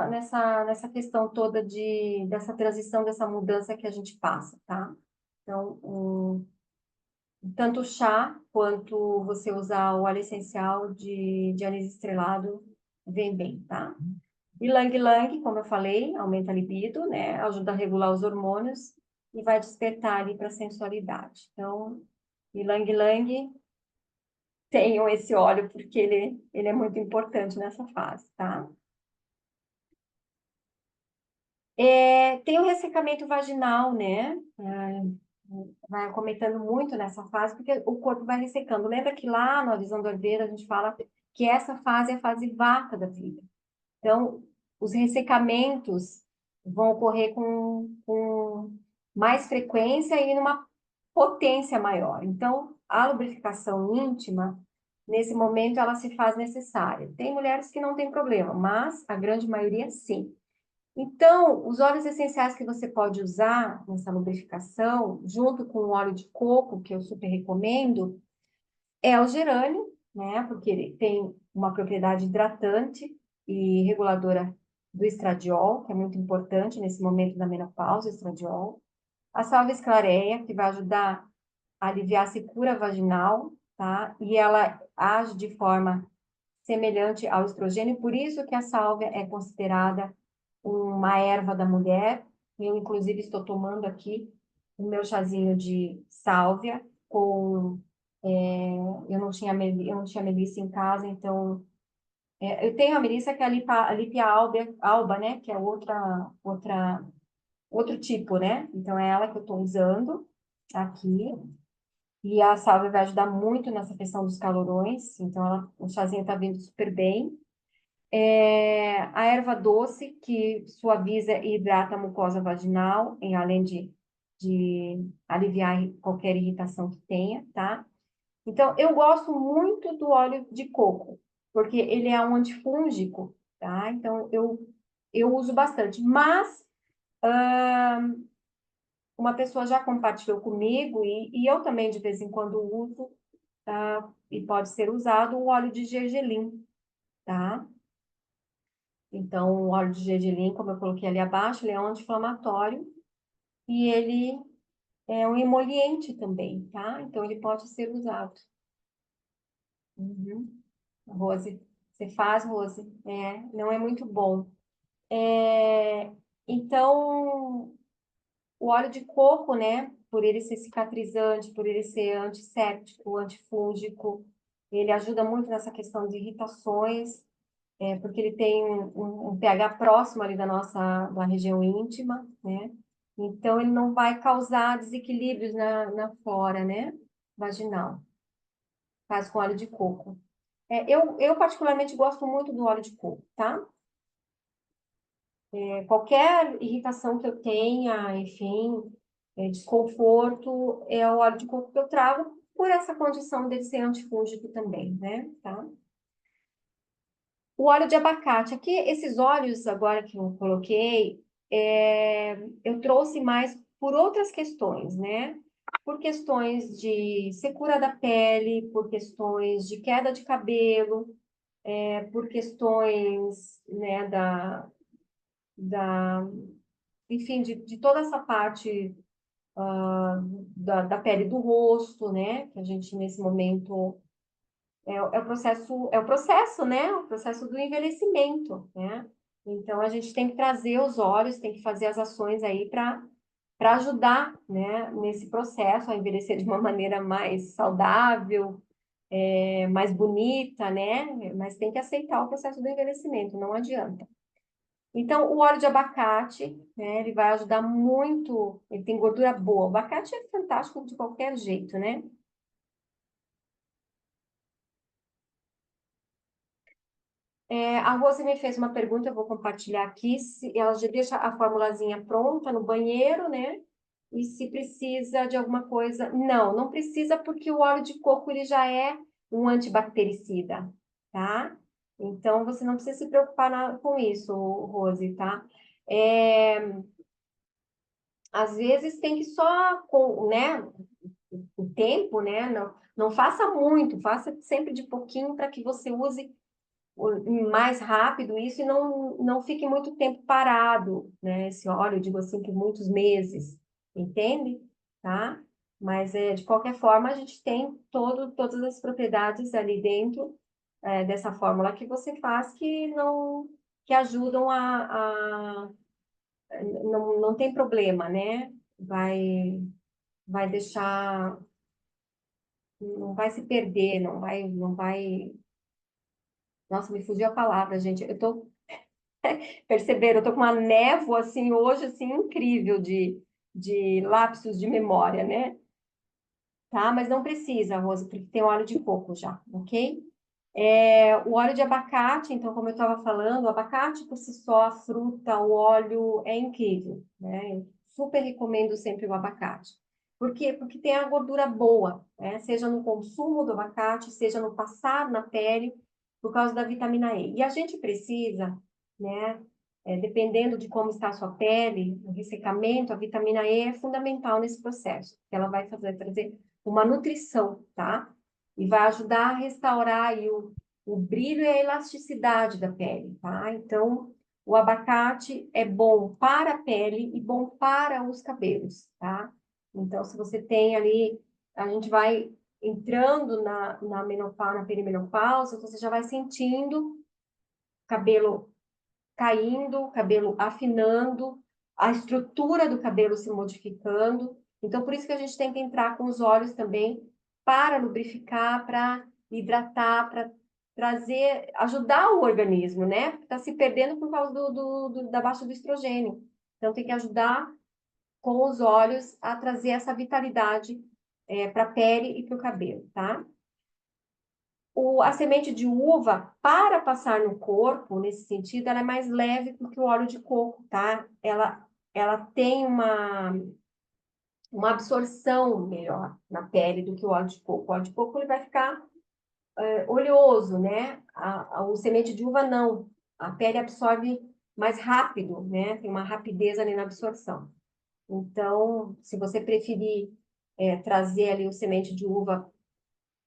S1: nessa questão toda dessa transição, dessa mudança que a gente passa, tá? Então, tanto o chá quanto você usar o óleo essencial de anis estrelado vem bem, tá? E Lang Lang, como eu falei, aumenta a libido, né? Ajuda a regular os hormônios e vai despertar ali para a sensualidade. Então, e Lang Lang tenham esse óleo porque ele é muito importante nessa fase, tá? Tem o ressecamento vaginal, né? Vai acometendo muito nessa fase porque o corpo vai ressecando. Lembra que lá na visão do herdeiro a gente fala que essa fase é a fase vata da vida. Então, os ressecamentos vão ocorrer com mais frequência e numa potência maior. Então, a lubrificação íntima, nesse momento, ela se faz necessária. Tem mulheres que não têm problema, mas a grande maioria sim. Então, os óleos essenciais que você pode usar nessa lubrificação, junto com o óleo de coco, que eu super recomendo, é o gerânio, né? Porque ele tem uma propriedade hidratante e reguladora do estradiol, que é muito importante nesse momento da menopausa, o estradiol. A salvia esclareia, que vai ajudar a aliviar a secura vaginal, tá? E ela age de forma semelhante ao estrogênio, por isso que a sálvia é considerada uma erva da mulher. Eu, inclusive, estou tomando aqui o meu chazinho de sálvia com... eu não tinha melissa em casa, então... eu tenho a melissa que é a Lipia alba, né? Que é outro tipo, né? Então, é ela que eu estou usando aqui. E a sálvia vai ajudar muito nessa questão dos calorões. Então, o chazinho está vindo super bem. A erva doce, que suaviza e hidrata a mucosa vaginal, além de aliviar qualquer irritação que tenha, tá? Então, eu gosto muito do óleo de coco, porque ele é um antifúngico, tá? Então, eu uso bastante. Mas, uma pessoa já compartilhou comigo, e eu também, de vez em quando, uso, tá? E pode ser usado o óleo de gergelim, tá? Então, o óleo de gergelim, como eu coloquei ali abaixo, ele é um anti-inflamatório e ele é um emoliente também, tá? Então, ele pode ser usado. Uhum. Rose, você faz, Rose? Não é muito bom. Então, o óleo de coco, né? Por ele ser cicatrizante, por ele ser antisséptico, antifúngico, ele ajuda muito nessa questão de irritações. Porque ele tem um pH próximo ali da região íntima, né? Então, ele não vai causar desequilíbrios na flora, né? Vaginal. Faz com óleo de coco. Eu particularmente gosto muito do óleo de coco, tá? Qualquer irritação que eu tenha, enfim, desconforto, é o óleo de coco que eu trago por essa condição dele ser antifúngico também, né? Tá? O óleo de abacate. Aqui, esses óleos agora que eu coloquei, eu trouxe mais por outras questões, né? Por questões de secura da pele, por questões de queda de cabelo, por questões, né, da, enfim, de toda essa parte da pele do rosto, né? Que a gente, nesse momento, é o processo, né? O processo do envelhecimento, né? Então, a gente tem que trazer os olhos, tem que fazer as ações aí para ajudar, né, nesse processo a envelhecer de uma maneira mais saudável, mais bonita, né? Mas tem que aceitar o processo do envelhecimento, não adianta. Então, o óleo de abacate, né, ele vai ajudar muito, ele tem gordura boa. O abacate é fantástico de qualquer jeito, né? A Rose me fez uma pergunta, eu vou compartilhar aqui. Ela já deixa a formulazinha pronta no banheiro, né? E se precisa de alguma coisa. Não, não precisa, porque o óleo de coco ele já é um antibactericida, tá? Então, você não precisa se preocupar com isso, Rose, tá? Às vezes tem que só, né? O tempo, né? Não faça muito, faça sempre de pouquinho para que você use mais rápido isso e não fique muito tempo parado, né? Esse óleo, eu digo assim, por muitos meses, entende? Tá? Mas, de qualquer forma, a gente tem todas as propriedades ali dentro, dessa fórmula que você faz que ajudam não tem problema, né? Vai deixar, não vai se perder, não vai, nossa, me fugiu a palavra, gente. Perceberam, eu tô com uma névoa, assim, hoje, assim, incrível de lapsos de memória, né? Tá? Mas não precisa, Rosa, porque tem óleo de coco já, ok? O óleo de abacate, então, como eu estava falando, o abacate por si só, a fruta, o óleo é incrível, né? Eu super recomendo sempre o abacate. Por quê? Porque tem a gordura boa, né? Seja no consumo do abacate, seja no passar na pele, por causa da vitamina E. E a gente precisa, né? Dependendo de como está a sua pele, o ressecamento, a vitamina E é fundamental nesse processo, porque ela vai trazer uma nutrição, tá? E vai ajudar a restaurar aí o brilho e a elasticidade da pele, tá? Então, o abacate é bom para a pele e bom para os cabelos, tá? Então, se você tem ali, a gente vai entrando na menopausa, na perimenopausa, você já vai sentindo cabelo caindo, cabelo afinando, a estrutura do cabelo se modificando. Então, por isso que a gente tem que entrar com os óleos também para lubrificar, para hidratar, para trazer, ajudar o organismo, né? Está se perdendo por causa da baixa do estrogênio. Então, tem que ajudar com os óleos a trazer essa vitalidade para a pele e para o cabelo, tá? A semente de uva, para passar no corpo, nesse sentido, ela é mais leve do que o óleo de coco, tá? Ela tem uma absorção melhor na pele do que o óleo de coco. O óleo de coco ele vai ficar oleoso, né? O semente de uva não. A pele absorve mais rápido, né? Tem uma rapidez ali na absorção. Então, se você preferir trazer ali o semente de uva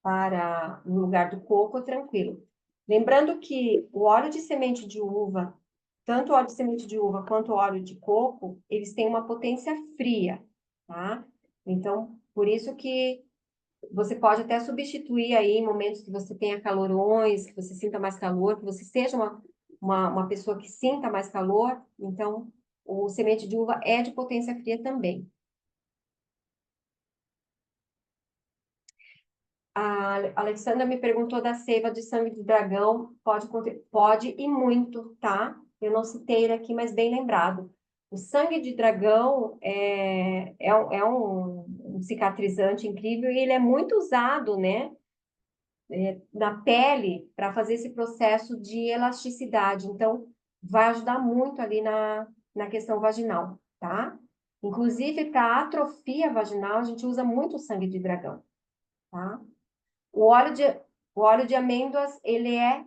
S1: para no lugar do coco, tranquilo. Lembrando que o óleo de semente de uva, tanto o óleo de semente de uva quanto o óleo de coco, eles têm uma potência fria, tá? Então, por isso que você pode até substituir aí em momentos que você tenha calorões, que você sinta mais calor, que você seja uma pessoa que sinta mais calor, então o semente de uva é de potência fria também. A Alexandra me perguntou da seiva de sangue de dragão. Pode e muito, tá? Eu não citei ele aqui, mas bem lembrado. O sangue de dragão é um cicatrizante incrível e ele é muito usado, né, na pele para fazer esse processo de elasticidade. Então, vai ajudar muito ali na questão vaginal, tá? Inclusive, para atrofia vaginal, a gente usa muito o sangue de dragão, tá? O óleo de, o óleo de amêndoas, ele é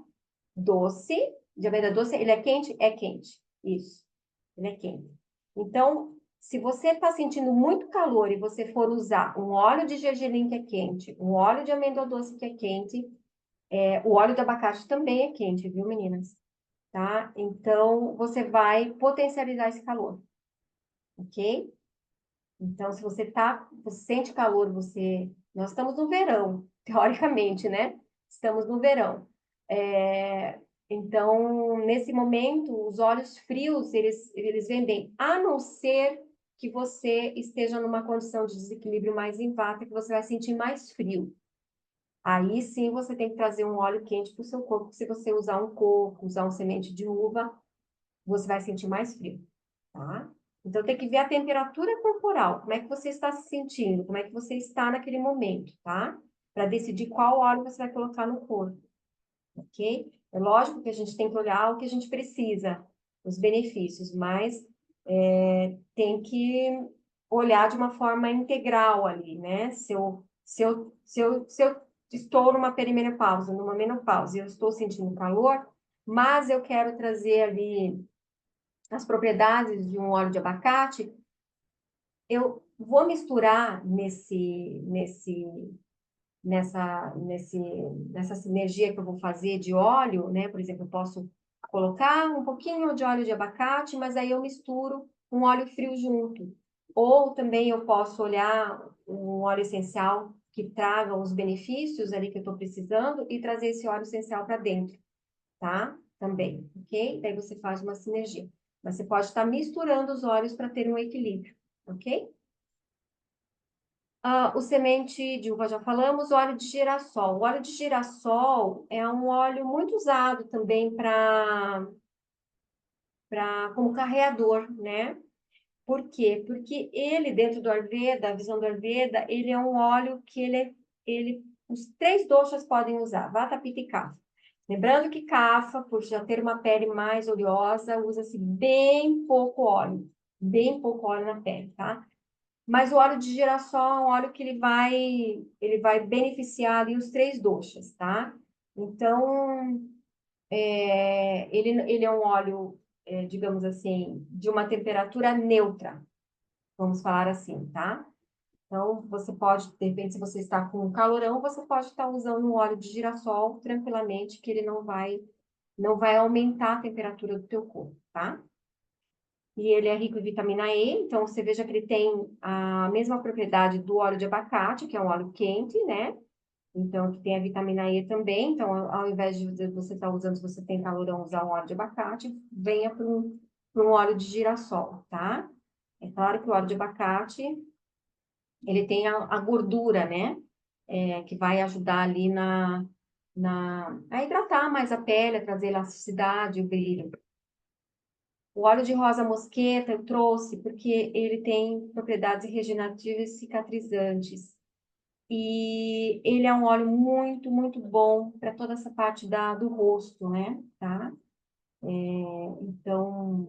S1: doce, de amêndoa doce, ele é quente? É quente, isso, ele é quente. Então, se você está sentindo muito calor e você for usar um óleo de gergelim que é quente, um óleo de amêndoa doce que é quente, o óleo de abacate também é quente, viu, meninas? Tá? Então, você vai potencializar esse calor, ok? Então, se você sente calor, nós estamos no verão, teoricamente, né? Estamos no verão. Então, nesse momento, os óleos frios, eles vendem, a não ser que você esteja numa condição de desequilíbrio mais empático, que você vai sentir mais frio. Aí sim você tem que trazer um óleo quente para o seu corpo. Se você usar um coco, usar um semente de uva, você vai sentir mais frio, tá? Então tem que ver a temperatura corporal, como é que você está se sentindo, como é que você está naquele momento, tá? Para decidir qual óleo você vai colocar no corpo, ok? É lógico que a gente tem que olhar o que a gente precisa, os benefícios, mas tem que olhar de uma forma integral ali, né? Se eu estou numa perimenopausa, numa menopausa, e eu estou sentindo calor, mas eu quero trazer ali as propriedades de um óleo de abacate, eu vou misturar nessa sinergia que eu vou fazer de óleo, né? Por exemplo, eu posso colocar um pouquinho de óleo de abacate, mas aí eu misturo um óleo frio junto. Ou também eu posso olhar um óleo essencial que traga os benefícios ali que eu estou precisando e trazer esse óleo essencial para dentro, tá? Também, ok? Daí você faz uma sinergia. Mas você pode estar misturando os óleos para ter um equilíbrio, ok? O semente de uva já falamos, o óleo de girassol. O óleo de girassol é um óleo muito usado também como carreador, né? Por quê? Porque ele, dentro do Ayurveda, a visão do Ayurveda, ele é um óleo que os três doshas podem usar, Vata, Pitta e Kapha. Lembrando que cafa, por já ter uma pele mais oleosa, usa-se bem pouco óleo na pele, tá? Mas o óleo de girassol é um óleo que ele vai beneficiar ali os três doshas, tá? Então, ele é um óleo, digamos assim, de uma temperatura neutra, vamos falar assim, tá? Então, você pode, de repente, se você está com calorão, você pode estar usando um óleo de girassol tranquilamente, que ele não vai aumentar a temperatura do teu corpo, tá? E ele é rico em vitamina E, então você veja que ele tem a mesma propriedade do óleo de abacate, que é um óleo quente, né? Então, que tem a vitamina E também. Então, ao invés de você estar usando, se você tem calorão, usar um óleo de abacate, venha para um óleo de girassol, tá? É claro que o óleo de abacate, ele tem a gordura, né? Que vai ajudar ali a hidratar mais a pele, a trazer elasticidade, o brilho. O óleo de rosa mosqueta eu trouxe porque ele tem propriedades regenerativas e cicatrizantes. E ele é um óleo muito, muito bom para toda essa parte do rosto, né? Tá? Então,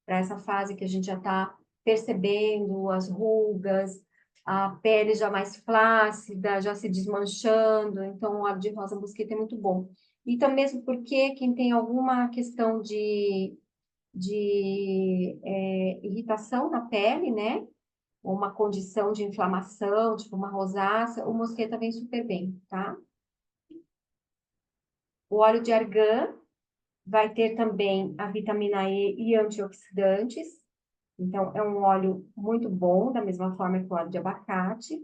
S1: para essa fase que a gente já está percebendo as rugas, a pele já mais flácida, já se desmanchando. Então, o óleo de rosa mosqueta é muito bom. Então, mesmo porque quem tem alguma questão de irritação na pele, né? Ou uma condição de inflamação, tipo uma rosácea, o mosqueta vem super bem, tá? O óleo de argan vai ter também a vitamina E e antioxidantes. Então, é um óleo muito bom, da mesma forma que o óleo de abacate.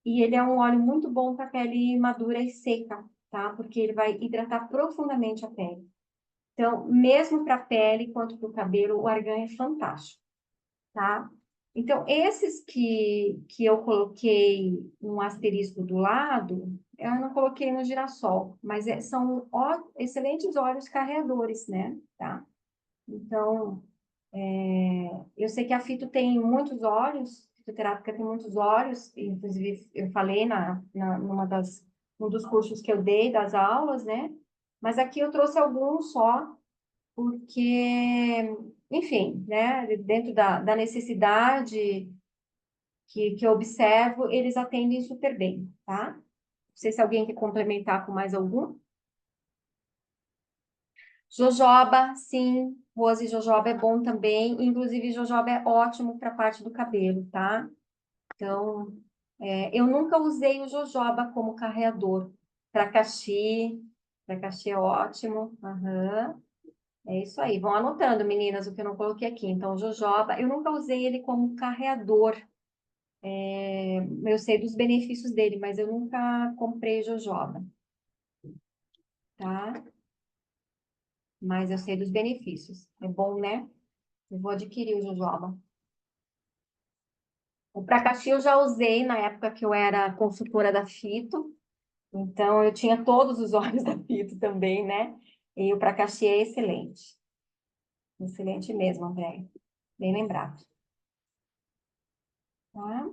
S1: E ele é um óleo muito bom para pele madura e seca, tá? Porque ele vai hidratar profundamente a pele. Então, mesmo para a pele quanto para o cabelo, o argan é fantástico, tá? Então, esses que eu coloquei um asterisco do lado, eu não coloquei no girassol, mas são excelentes óleos carreadores, né? Tá? Então, eu sei que a fito tem muitos óleos, fitoterápica tem muitos óleos, inclusive eu falei num dos cursos que eu dei, das aulas, né? Mas aqui eu trouxe alguns só, porque, enfim, né? Dentro da necessidade que eu observo, eles atendem super bem, tá? Não sei se alguém quer complementar com mais algum. Jojoba, sim, rose e jojoba é bom também. Inclusive, jojoba é ótimo para a parte do cabelo, tá? Então, eu nunca usei o jojoba como carreador. Para caxi é ótimo. Aham. É isso aí. Vão anotando, meninas, o que eu não coloquei aqui. Então, jojoba, eu nunca usei ele como carreador. Eu sei dos benefícios dele, mas eu nunca comprei jojoba, tá? Mas eu sei dos benefícios. É bom, né? Eu vou adquirir o jojoba. O Pracaxi eu já usei na época que eu era consultora da Fito. Então, eu tinha todos os óleos da Fito também, né? E o Pracaxi é excelente. Excelente mesmo, André. Bem lembrado. Tá?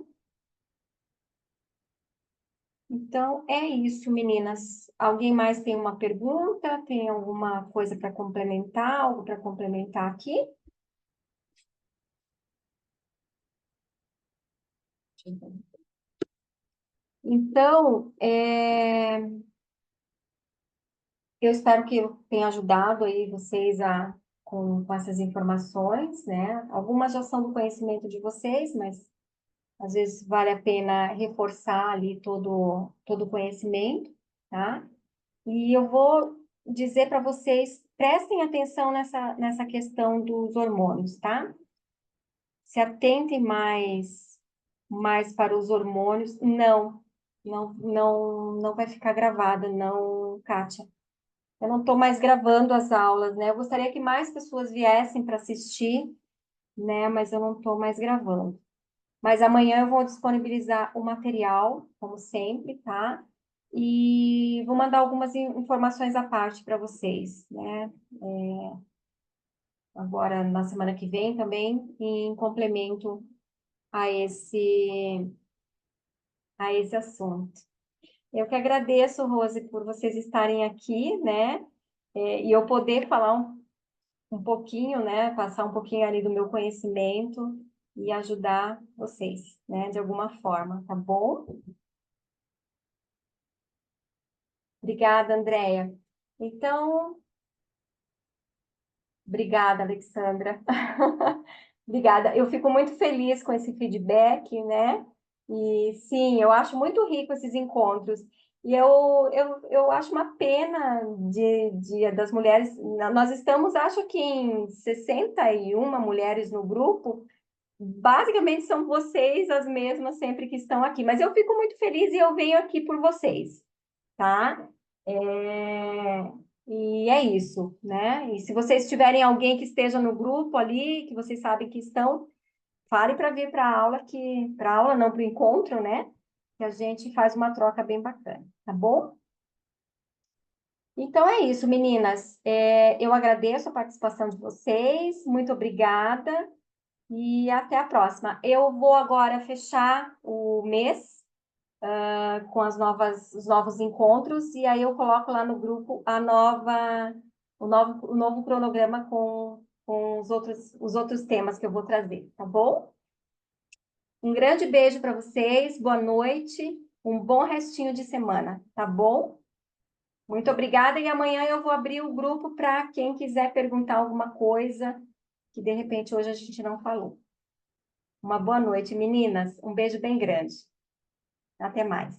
S1: Então, é isso, meninas. Alguém mais tem uma pergunta? Tem alguma coisa para complementar? Algo para complementar aqui? Então, eu espero que eu tenha ajudado aí vocês com essas informações, né? Algumas já são do conhecimento de vocês, mas às vezes vale a pena reforçar ali todo o conhecimento, tá? E eu vou dizer para vocês, prestem atenção nessa questão dos hormônios, tá? Se atentem mais para os hormônios. Não vai ficar gravada, não, Kátia. Eu não estou mais gravando as aulas, né? Eu gostaria que mais pessoas viessem para assistir, né? Mas eu não estou mais gravando. Mas amanhã eu vou disponibilizar o material, como sempre, tá? E vou mandar algumas informações à parte para vocês, né? Agora, na semana que vem também, em complemento a esse assunto. Eu que agradeço, Rose, por vocês estarem aqui, né? E eu poder falar um pouquinho, né? Passar um pouquinho ali do meu conhecimento e ajudar vocês, né? De alguma forma, tá bom? Obrigada, Andréia. Então, obrigada, Alexandra. Obrigada. Eu fico muito feliz com esse feedback, né? E sim, eu acho muito rico esses encontros. E eu acho uma pena das mulheres. Nós estamos, acho que em 61 mulheres no grupo. Basicamente são vocês as mesmas sempre que estão aqui. Mas eu fico muito feliz e eu venho aqui por vocês, tá? É, E é isso, né? E se vocês tiverem alguém que esteja no grupo ali, que vocês sabem que estão, fale para vir para a aula, que para aula não para o encontro, né? Que a gente faz uma troca bem bacana, tá bom? Então é isso, meninas. Eu agradeço a participação de vocês, muito obrigada e até a próxima. Eu vou agora fechar o mês com os novos encontros, e aí eu coloco lá no grupo o novo cronograma com os outros temas que eu vou trazer, tá bom? Um grande beijo para vocês, boa noite, um bom restinho de semana, tá bom? Muito obrigada, e amanhã eu vou abrir o grupo para quem quiser perguntar alguma coisa que de repente hoje a gente não falou. Uma boa noite, meninas. Um beijo bem grande. Até mais.